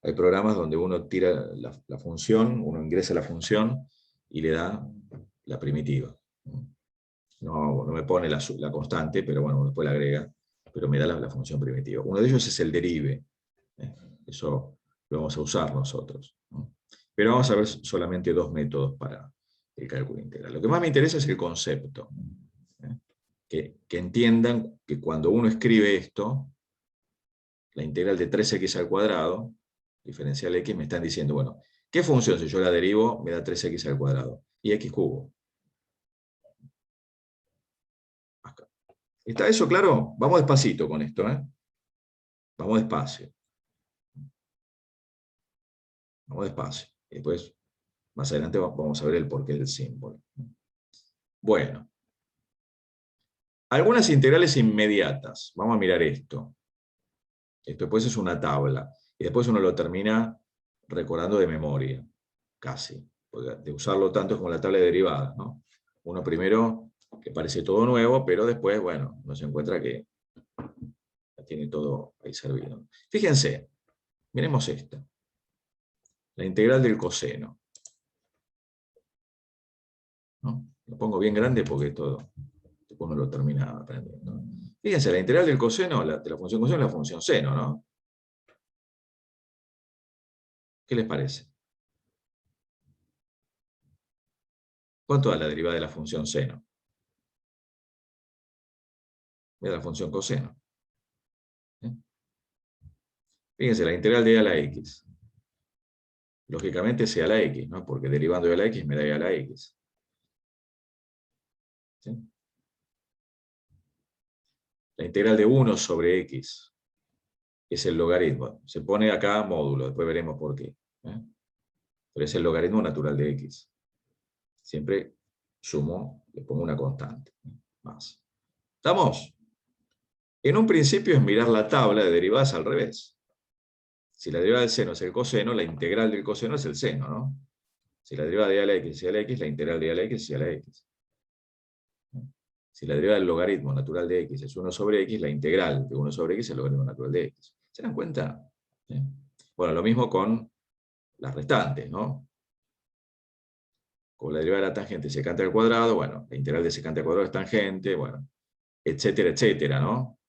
Hay programas donde uno tira la función, uno ingresa la función y le da la primitiva. No me pone la constante, pero bueno, después la agrega, pero me da la función primitiva. Uno de ellos es el derive. Eso lo vamos a usar nosotros, ¿no? Pero vamos a ver solamente 2 métodos para el cálculo integral. Lo que más me interesa es el concepto. Que entiendan que cuando uno escribe esto, la integral de 3x al cuadrado, diferencial x, me están diciendo, bueno, ¿qué función si yo la derivo me da 3x al cuadrado? Y x cubo. Acá. ¿Está eso claro? Vamos despacito con esto, ¿eh? Vamos despacio. Vamos despacio. Y después, más adelante, vamos a ver el porqué del símbolo. Bueno. Algunas integrales inmediatas. Vamos a mirar esto. Esto después es una tabla. Y después uno lo termina recordando de memoria. Casi. Porque de usarlo tanto es como la tabla de derivadas, ¿no? Uno primero, que parece todo nuevo, pero después, bueno, uno se encuentra que tiene todo ahí servido. Fíjense, miremos esta. La integral del coseno. ¿No? Lo pongo bien grande porque todo, después uno lo termina aprendiendo. Fíjense, la integral del coseno, de la función coseno, es la función seno, ¿no? ¿Qué les parece? ¿Cuánto da la derivada de la función seno? De la función coseno. Fíjense, la integral de a a la x. Lógicamente sea la x, ¿no? Porque derivando de la x me da a a la x. ¿Sí? La integral de 1 sobre x es el logaritmo. Se pone acá módulo, después veremos por qué. Pero es el logaritmo natural de x. Siempre sumo, le pongo una constante. Más. ¿Estamos? En un principio es mirar la tabla de derivadas al revés. Si la derivada del seno es el coseno, la integral del coseno es el seno, ¿no? Si la derivada de a a la x es a la x, la integral de a a la x es a la x. Si la derivada del logaritmo natural de x es 1 sobre x, la integral de 1 sobre x es el logaritmo natural de x. ¿Se dan cuenta? ¿Sí? Bueno, lo mismo con las restantes, ¿no? Con la derivada de la tangente secante al cuadrado, bueno, la integral de secante al cuadrado es tangente, bueno, etcétera, etcétera, ¿no?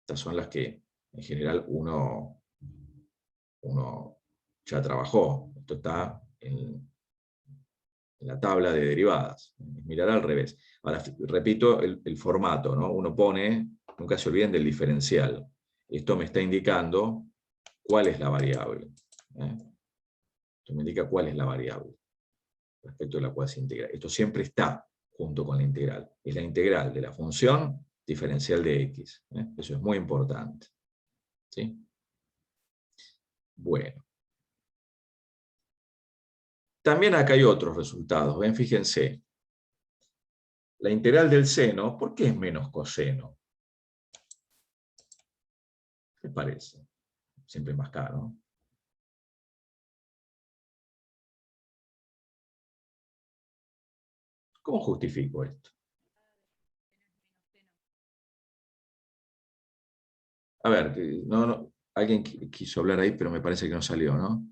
Estas son las que, en general, uno ya trabajó. Esto está en la tabla de derivadas. Mirar al revés. Ahora, repito el formato, ¿no? Uno pone, nunca se olviden del diferencial. Esto me está indicando cuál es la variable. Esto me indica cuál es la variable respecto a la cual se integra. Esto siempre está junto con la integral. Es la integral de la función diferencial de x. Eso es muy importante. ¿Sí? Bueno. También acá hay otros resultados. ¿Ven? Fíjense. La integral del seno, ¿por qué es menos coseno? ¿Qué parece? Siempre más caro. ¿Cómo justifico esto? A ver, alguien quiso hablar ahí, pero me parece que no salió, ¿no? No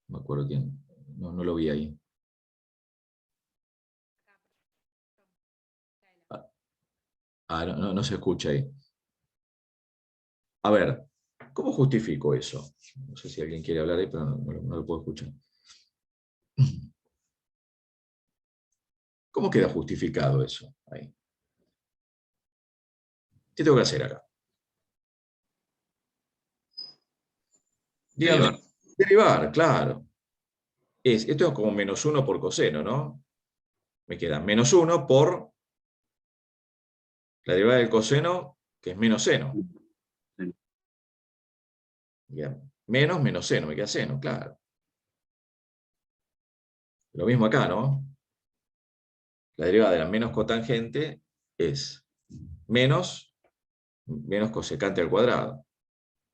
me acuerdo quién. No lo vi ahí. No se escucha ahí. A ver, ¿cómo justifico eso? No sé si alguien quiere hablar ahí, pero no lo puedo escuchar. ¿Cómo queda justificado eso ahí? ¿Qué tengo que hacer acá? Díganme. Derivar, claro. Esto es como menos 1 por coseno, ¿no? Me queda menos 1 por la derivada del coseno, que es menos seno. Menos seno, me queda seno, claro. Lo mismo acá, ¿no? La derivada de la menos cotangente es menos cosecante al cuadrado,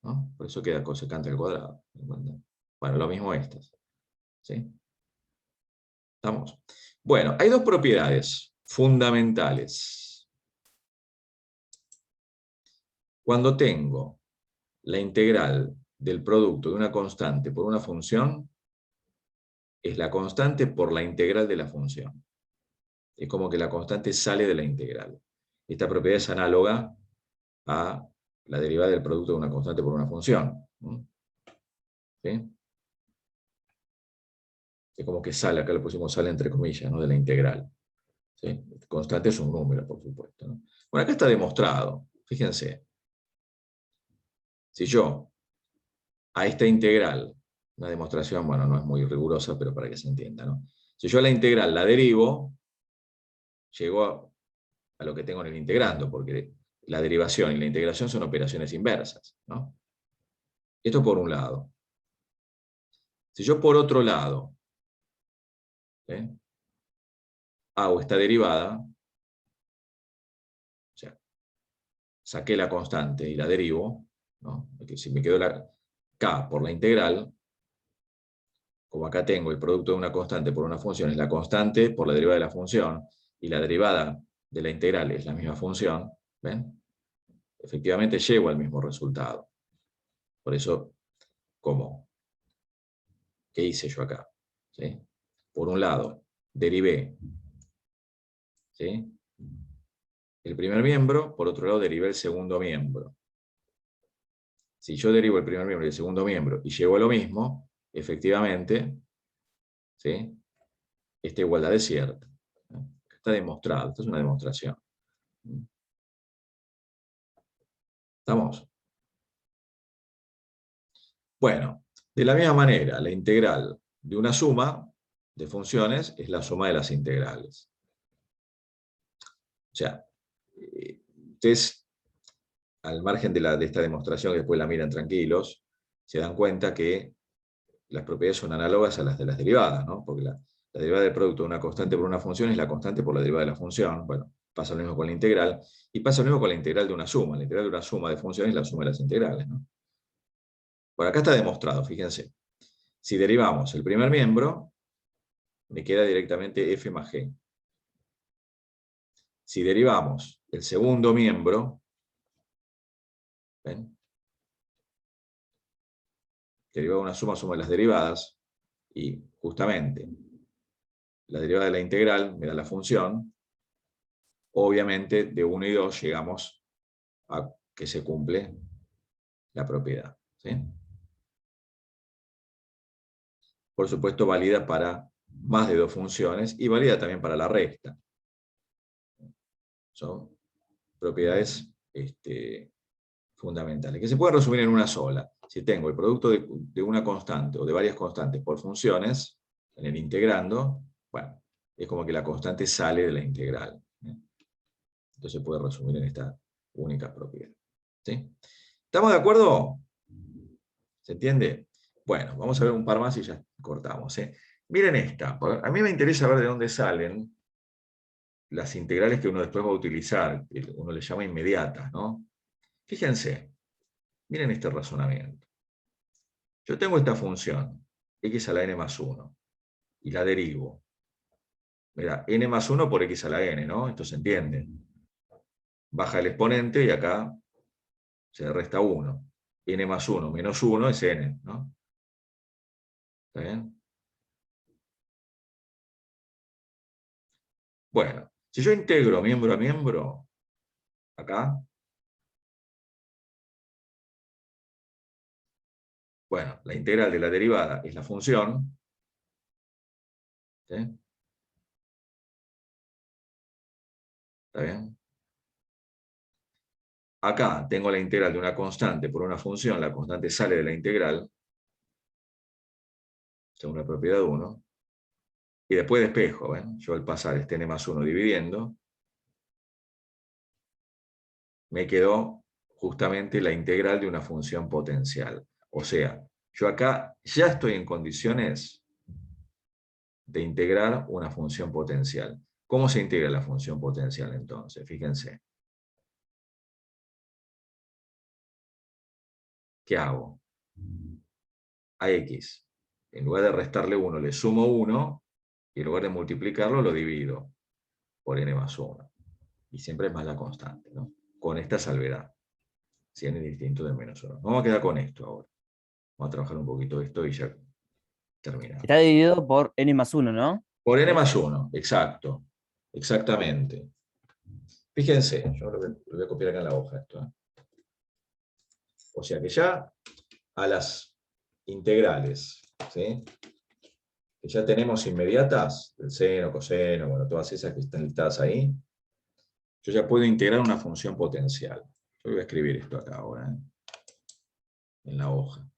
¿no? Por eso queda cosecante al cuadrado. Bueno, lo mismo estas. ¿Sí? ¿Estamos? Bueno, hay dos propiedades fundamentales. Cuando tengo la integral del producto de una constante por una función, es la constante por la integral de la función. Es como que la constante sale de la integral. Esta propiedad es análoga a la derivada del producto de una constante por una función. ¿Sí? Es como que sale, acá le pusimos sale entre comillas, ¿no? De la integral. ¿Sí? Constante es un número, por supuesto, ¿no? Bueno, acá está demostrado. Fíjense. Si yo a esta integral, una demostración, bueno, no es muy rigurosa, pero para que se entienda, ¿no? Si yo a la integral la derivo, llego a lo que tengo en el integrando, porque la derivación y la integración son operaciones inversas, ¿no? Esto por un lado. Si yo por otro lado hago esta derivada, o sea, saqué la constante y la derivo, ¿no? Porque si me quedó la k por la integral, como acá tengo el producto de una constante por una función, es la constante por la derivada de la función, y la derivada de la integral es la misma función, ¿ven? Efectivamente llego al mismo resultado. Por eso, ¿cómo? ¿Qué hice yo acá? ¿Sí? Por un lado, derivé, ¿sí?, el primer miembro, por otro lado derivé el segundo miembro. Si yo derivo el primer miembro y el segundo miembro y llego a lo mismo, efectivamente, ¿sí?, esta igualdad es cierta. Está demostrado, esto es una demostración. ¿Estamos? Bueno, de la misma manera, la integral de una suma de funciones es la suma de las integrales. O sea, ustedes, al margen de esta demostración, que después la miran tranquilos, se dan cuenta que las propiedades son análogas a las de las derivadas, ¿no? Porque la derivada del producto de una constante por una función es la constante por la derivada de la función. Bueno, Pasa lo mismo con la integral, y pasa lo mismo con la integral de una suma. La integral de una suma de funciones es la suma de las integrales, ¿no? Por acá está demostrado, fíjense. Si derivamos el primer miembro, me queda directamente f más g. Si derivamos el segundo miembro, ¿ven? Derivada de una suma, suma de las derivadas, y justamente la derivada de la integral me da la función. Obviamente de 1 y 2 llegamos a que se cumple la propiedad, ¿sí? Por supuesto válida para más de 2 funciones y válida también para la resta. Son propiedades fundamentales, que se pueden resumir en una sola. Si tengo el producto de una constante o de varias constantes por funciones, en el integrando, bueno, es como que la constante sale de la integral. Entonces se puede resumir en esta única propiedad. ¿Sí? ¿Estamos de acuerdo? ¿Se entiende? Bueno, vamos a ver un par más y ya cortamos. Miren esta. A mí me interesa ver de dónde salen las integrales que uno después va a utilizar, que uno le llama inmediatas, ¿no? Fíjense, miren este razonamiento. Yo tengo esta función, x a la n más 1, y la derivo. Mira, n más 1 por x a la n, ¿no? Esto se entiende. Baja el exponente y acá se resta 1. N más 1 menos 1 es n, ¿no? ¿Está bien? Bueno, si yo integro miembro a miembro, acá, bueno, la integral de la derivada es la función, ¿sí? ¿Está bien? Acá tengo la integral de una constante por una función, la constante sale de la integral, según la propiedad 1, y después despejo, ¿ven? Yo al pasar este n más 1 dividiendo, me quedó justamente la integral de una función potencial. O sea, yo acá ya estoy en condiciones de integrar una función potencial. ¿Cómo se integra la función potencial entonces? Fíjense. ¿Qué hago? A x, en lugar de restarle 1, le sumo 1, y en lugar de multiplicarlo, lo divido por n más 1. Y siempre es más la constante, ¿no? Con esta salvedad. Si n es distinto de menos 1. Vamos a quedar con esto ahora. Vamos a trabajar un poquito esto y ya terminamos. Está dividido por n más 1, ¿no? Por n más 1, exacto. Exactamente. Fíjense, yo lo voy a copiar acá en la hoja esto. O sea que ya a las integrales, ¿sí? Que ya tenemos inmediatas, el seno, coseno, bueno, todas esas que están listadas ahí, yo ya puedo integrar una función potencial. Yo voy a escribir esto acá ahora, en la hoja.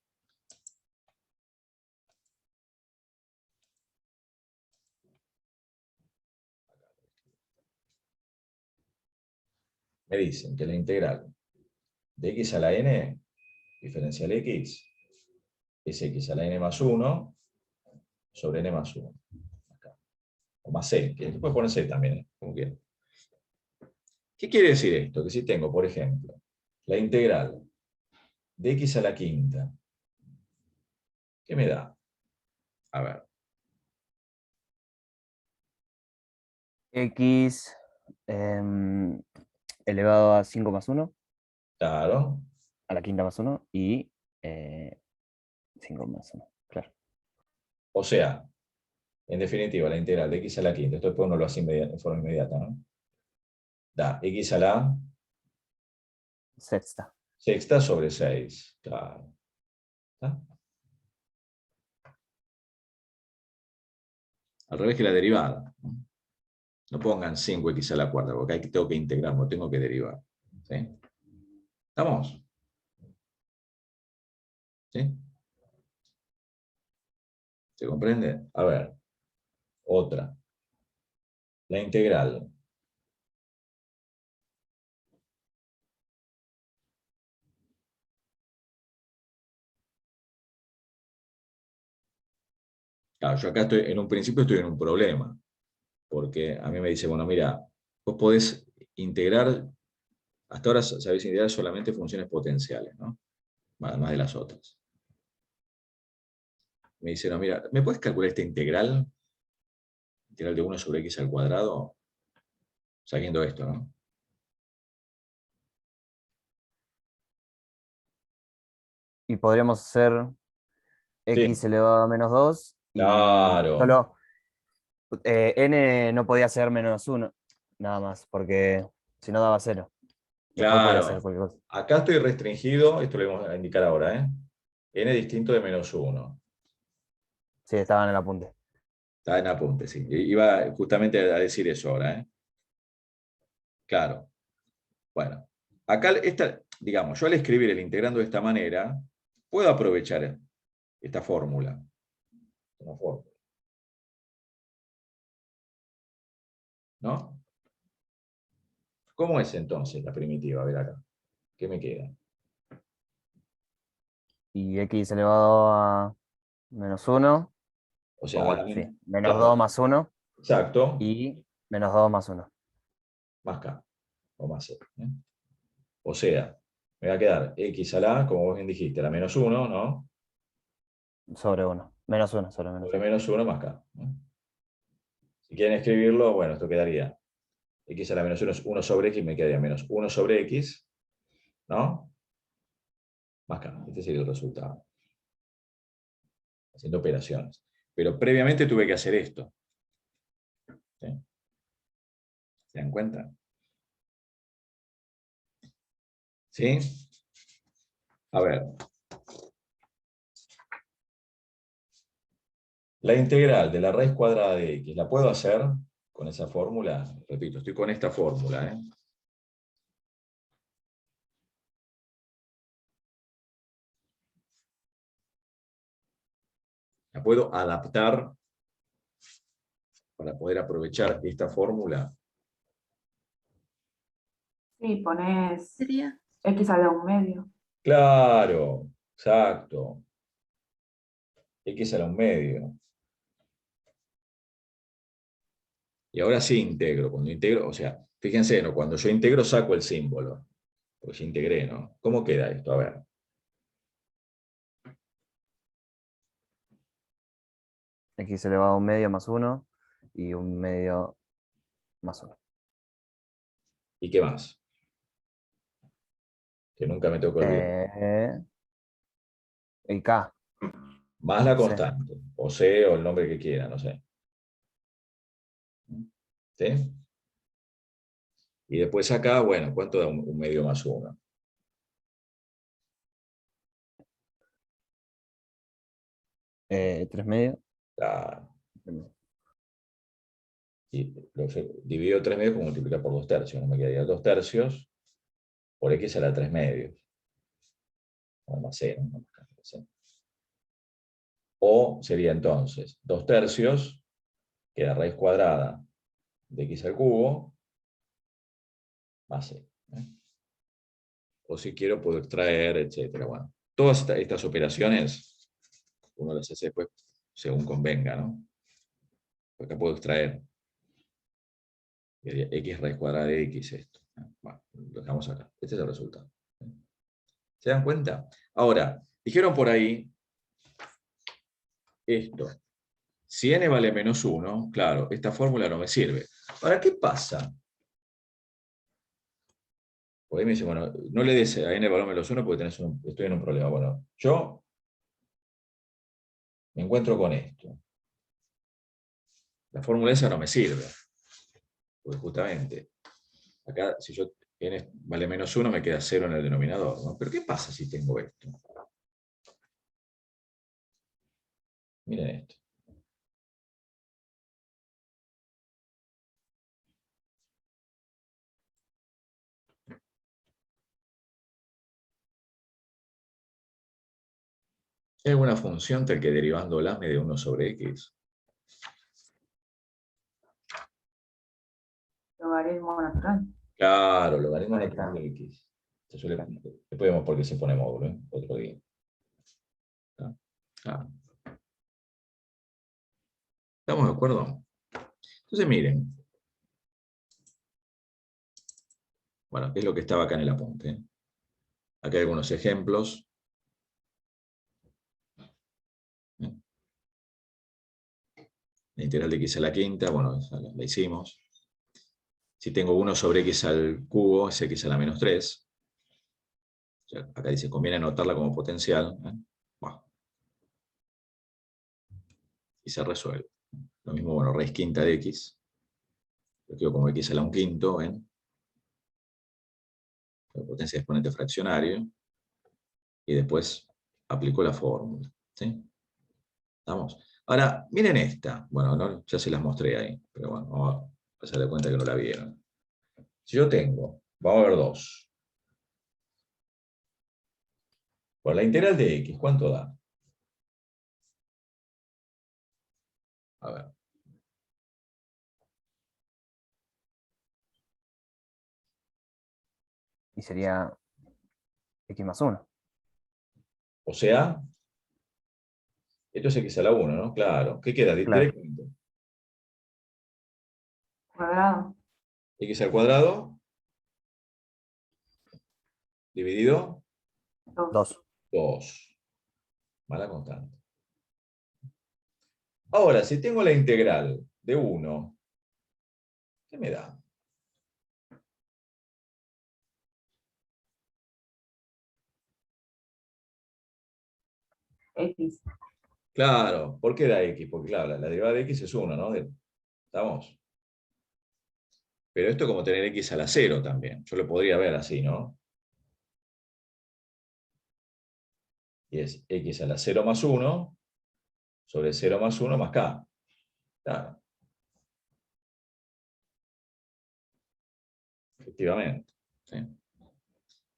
Me dicen que la integral de x a la n, diferencial x, es x a la n más 1 sobre n más 1. Acá. O más c, que puede poner c también, como quieran. ¿Qué quiere decir esto? Que si tengo, por ejemplo, la integral de x a la quinta, ¿qué me da? A ver. X elevado a 5 más 1, Claro. a la quinta más 1, y 5 más 1, claro. O sea, en definitiva, la integral de x a la quinta, esto después uno lo hace en forma inmediata, ¿no? Da x a la Sexta. sexta sobre 6. Claro. ¿Está? Al revés que la derivada. No pongan 5x a la cuarta, porque ahí tengo que integrar, no tengo que derivar. ¿Sí? ¿Estamos? ¿Sí? ¿Se comprende? A ver, otra. La integral claro, yo acá estoy, en un principio estoy en un problema, porque a mí me dice, bueno, mira, vos podés integrar, hasta ahora sabéis integrar solamente funciones potenciales, ¿no? Además de las otras. Me dice, no, mira, ¿me puedes calcular esta integral? Integral de 1 sobre x al cuadrado, sabiendo esto, ¿no? Y podríamos hacer x Sí. elevado a menos 2 y Claro, solo n no podía ser menos 1, nada más, porque si no daba 0. Después podía ser claro. cualquier cosa. Acá estoy restringido, esto lo vamos a indicar ahora, ¿eh? N distinto de menos 1. Sí, estaban en el apunte. Está en apunte, sí. Iba justamente a decir eso ahora, ¿eh? Claro. Bueno, acá, digamos, yo al escribir el integrando de esta manera, puedo aprovechar esta fórmula. Como fórmula. ¿No? ¿Cómo es entonces la primitiva? A ver acá. ¿Qué me queda? Y x elevado a menos 1, O o sea, bueno, sí, menos claro, 2 más 1 exacto, y menos 2 más 1. más K, o más C. ¿Eh? O sea, me va a quedar X a la, como vos bien dijiste, a la menos 1, ¿no? Sobre 1. Menos 1 sobre menos Sobre 1. menos 1 más K. ¿No? Si quieren escribirlo, bueno, esto quedaría X a la menos 1 es 1 sobre X, me quedaría menos 1 sobre X, ¿no? Más K. Este sería el resultado. Haciendo operaciones. Pero previamente tuve que hacer esto. ¿Sí? ¿Se dan cuenta? ¿Sí? A ver. La integral de la raíz cuadrada de x, ¿la puedo hacer con esa fórmula? Repito, estoy con esta fórmula, ¿eh? ¿La puedo adaptar para poder aprovechar esta fórmula? Sí, pones Sería x a la 1/2. Claro, exacto. X a la 1/2. Y ahora sí integro. Cuando integro, o sea, fíjense, ¿no? Cuando yo integro saco el símbolo. Porque ya integré, ¿no? ¿Cómo queda esto? A ver. X elevado a 1/2 más 1 y 1/2 más 1. ¿Y qué más? Que nunca me tengo que olvidar. Y K, Más la sí. constante. O C o el nombre que quiera, no sé. ¿Sí? Y después acá, bueno, ¿cuánto da 1/2 más 1? 3/2. Claro. Y divido 3/2 como multiplicar por 2/3. No me quedaría 2/3 por x a la 3/2. O más c, ¿no? O sería entonces 2/3, que la raíz cuadrada de x al cubo, más c. O si quiero puedo extraer, etc. Bueno, todas estas operaciones uno las hace después según convenga, ¿no? Acá puedo extraer x raíz cuadrada de x esto. Bueno, lo dejamos acá. Este es el resultado. ¿Se dan cuenta? Ahora, dijeron por ahí esto. Si n vale menos 1, claro, esta fórmula no me sirve. Ahora, ¿qué pasa? Porque ahí me dice, bueno, no le des a n valor menos 1 porque estoy en un problema. Bueno, yo me encuentro con esto. La fórmula esa no me sirve. Porque justamente, acá si yo n vale menos 1 me queda 0 en el denominador, ¿no? Pero ¿qué pasa si tengo esto? Miren esto. Es una función tal que derivándola me dé 1 sobre x. Logaritmo natural. Claro, logaritmo Ahí natural está. de x. Después vemos por qué se pone módulo, ¿eh? Otro día. ¿No? Claro. ¿Estamos de acuerdo? Entonces miren. Bueno, es lo que estaba acá en el apunte. Acá hay algunos ejemplos. La integral de x a la quinta, bueno, esa la hicimos. Si tengo 1 sobre x al cubo, es x a la menos 3. O sea, acá dice, conviene anotarla como potencial. Bueno. Y se resuelve. Lo mismo, bueno, raíz quinta de x. Lo quedo como x a la 1/5, ¿ven? La potencia de exponente fraccionario. Y después aplico la fórmula. ¿Sí? ¿Estamos? Ahora, miren esta. Bueno, no, ya se las mostré ahí. Pero bueno, vamos a hacer de cuenta que no la vieron. Si yo tengo, vamos a ver 2. Por la integral de x, ¿cuánto da? A ver. Y sería x más 1. O sea, esto es x a la 1, ¿no? Claro. ¿Qué queda? Claro. Directamente. Cuadrado. X al cuadrado dividido 2. 2. Mala constante. Ahora, si tengo la integral de 1, ¿qué me da? X. Claro, ¿por qué da x? Porque claro, la derivada de x es 1, ¿no? ¿Estamos? Pero esto es como tener x a la 0 también. Yo lo podría ver así, ¿no? Y es x a la 0 más 1 sobre 0 más 1 más k. Claro. Efectivamente. ¿Sí?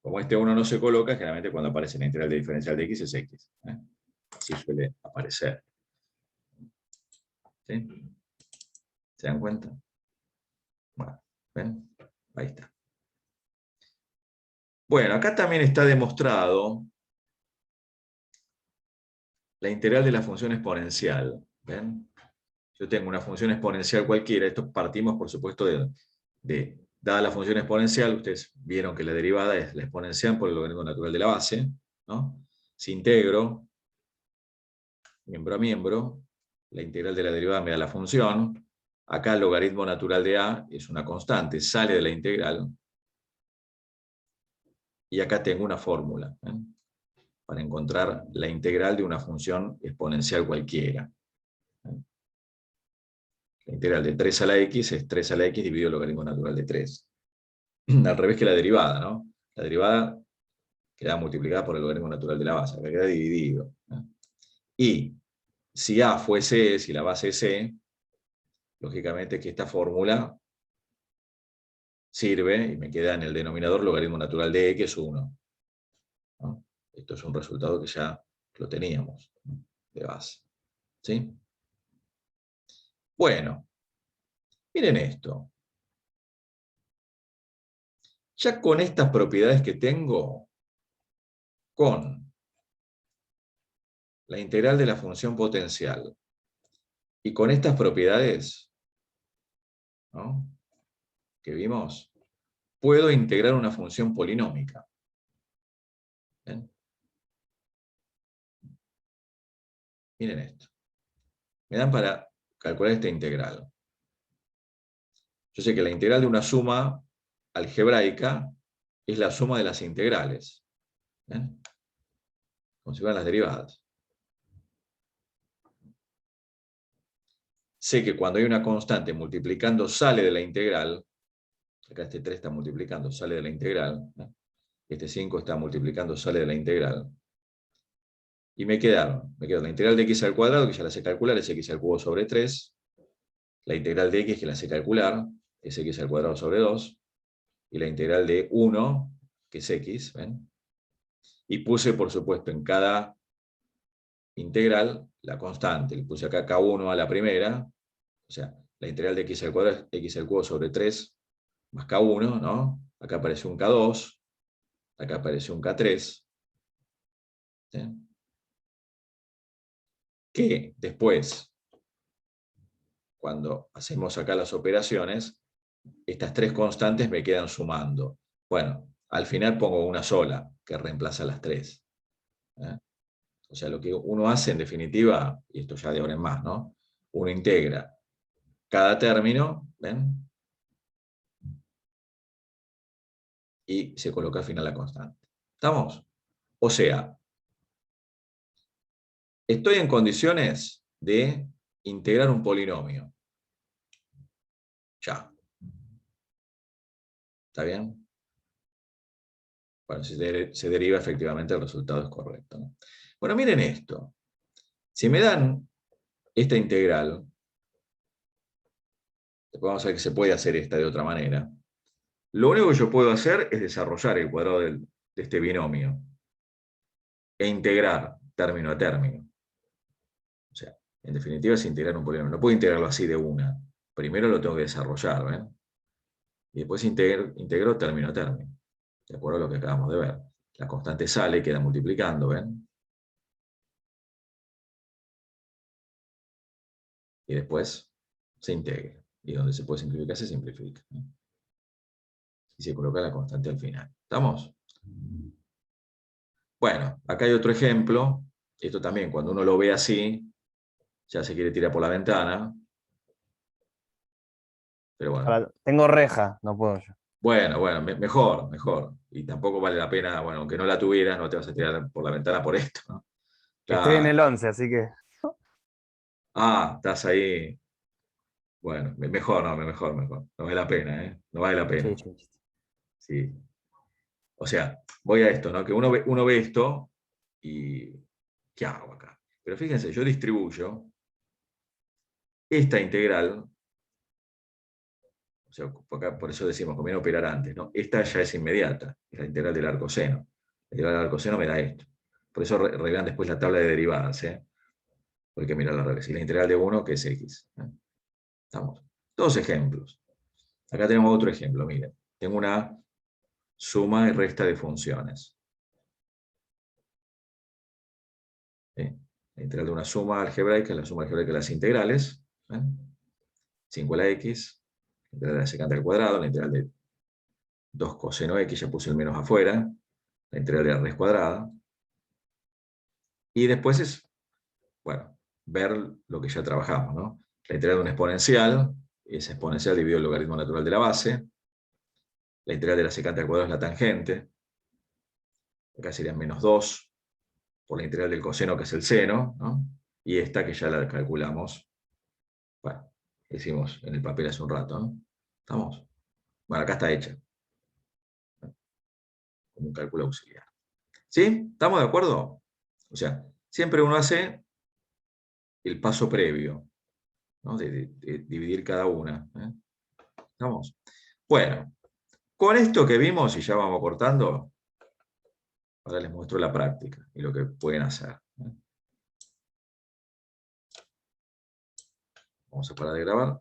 Como este 1 no se coloca, generalmente cuando aparece la integral de diferencial de x es x. Así suele aparecer. ¿Sí? ¿Se dan cuenta? Bueno, ¿ven? Ahí está. Bueno, acá también está demostrado la integral de la función exponencial. ¿Ven? Yo tengo una función exponencial cualquiera, esto partimos por supuesto dada la función exponencial, ustedes vieron que la derivada es la exponencial por el logaritmo natural de la base, ¿no? Si integro miembro a miembro, la integral de la derivada me da la función, acá el logaritmo natural de a es una constante, sale de la integral, y acá tengo una fórmula, para encontrar la integral de una función exponencial cualquiera. La integral de 3 a la x es 3 a la x dividido el logaritmo natural de 3. Al revés que la derivada, ¿no? La derivada queda multiplicada por el logaritmo natural de la base, que queda dividido. Y si a fue c, si la base es c, lógicamente que esta fórmula sirve y me queda en el denominador logaritmo natural de e, que es 1. ¿No? Esto es un resultado que ya lo teníamos, ¿no? De base. ¿Sí? Bueno, miren esto. Ya con estas propiedades que tengo, con la integral de la función potencial, y con estas propiedades, ¿no?, que vimos, puedo integrar una función polinómica. ¿Ven? Miren esto. Me dan para calcular esta integral. Yo sé que la integral de una suma algebraica es la suma de las integrales. ¿Ven? Como si fueran las derivadas. Sé que cuando hay una constante multiplicando sale de la integral, acá este 3 está multiplicando, sale de la integral, ¿no? Este 5 está multiplicando, sale de la integral. Y me quedó la integral de x al cuadrado, que ya la sé calcular, es x al cubo sobre 3. La integral de x, que la sé calcular, es x al cuadrado sobre 2. Y la integral de 1, que es x, ¿ven? Y puse, por supuesto, en cada integral la constante. Le puse acá k1 a la primera, o sea, la integral de x al cuadrado es x al cubo sobre 3 más k1, ¿no? Acá apareció un k2, acá apareció un k3. ¿Sí? Que después, cuando hacemos acá las operaciones, estas tres constantes me quedan sumando. Bueno, al final pongo una sola, que reemplaza las 3. O sea, lo que uno hace en definitiva, y esto ya de ahora en más, ¿no? Uno integra cada término, ¿ven? Y se coloca al final la constante. ¿Estamos? O sea, estoy en condiciones de integrar un polinomio. Ya. ¿Está bien? Bueno, se deriva efectivamente, el resultado es correcto, ¿no? Bueno, miren esto. Si me dan esta integral, después vamos a ver que se puede hacer esta de otra manera. Lo único que yo puedo hacer es desarrollar el cuadrado de este binomio e integrar término a término. O sea, en definitiva es integrar un polinomio. No puedo integrarlo así de una. Primero lo tengo que desarrollar, ¿ven? Y después integro término a término. De acuerdo a lo que acabamos de ver. La constante sale y queda multiplicando, ¿ven? Y después se integra. Y donde se puede simplificar, se simplifica, ¿no? Y se coloca la constante al final. ¿Estamos? Bueno, acá hay otro ejemplo. Esto también, cuando uno lo ve así, ya se quiere tirar por la ventana. Pero bueno. Ahora, tengo reja, no puedo yo. Bueno, mejor, mejor. Y tampoco vale la pena, bueno, aunque no la tuvieras, no te vas a tirar por la ventana por esto, ¿no? Estoy en el Claro. 11, así que... Ah, estás ahí. Bueno, mejor. No vale la pena, ¿eh? No vale la pena. Sí. Sí. O sea, voy a esto, ¿no? Que uno ve esto y... ¿Qué hago acá? Pero fíjense, yo distribuyo esta integral, o sea, por eso decimos, conviene operar antes, ¿no? Esta ya es inmediata, es la integral del arcoseno. La integral del arcoseno me da esto. Por eso revelan después la tabla de derivadas, ¿eh? Porque hay que mirarla al revés. Y la integral de 1, que es x. Estamos. Dos ejemplos. Acá tenemos otro ejemplo, miren. Tengo una suma y resta de funciones. ¿Sí? La integral de una suma algebraica es la suma algebraica de las integrales. 5 a la x, la integral de la secante al cuadrado, la integral de 2 coseno x, ya puse el menos afuera, la integral de la raíz cuadrada. Y después es, bueno, ver lo que ya trabajamos, ¿no? La integral de una exponencial, esa exponencial dividido el logaritmo natural de la base. La integral de la secante al cuadrado es la tangente. Acá serían menos 2 por la integral del coseno, que es el seno, ¿no? Y esta que ya la calculamos, bueno, hicimos en el papel hace un rato, ¿no? ¿Estamos? Bueno, acá está hecha. Como un cálculo auxiliar. ¿Sí? ¿Estamos de acuerdo? O sea, siempre uno hace el paso previo, ¿no? de dividir cada una. ¿Estamos? Bueno, con esto que vimos, y ya vamos cortando, ahora les muestro la práctica y lo que pueden hacer. Vamos a parar de grabar.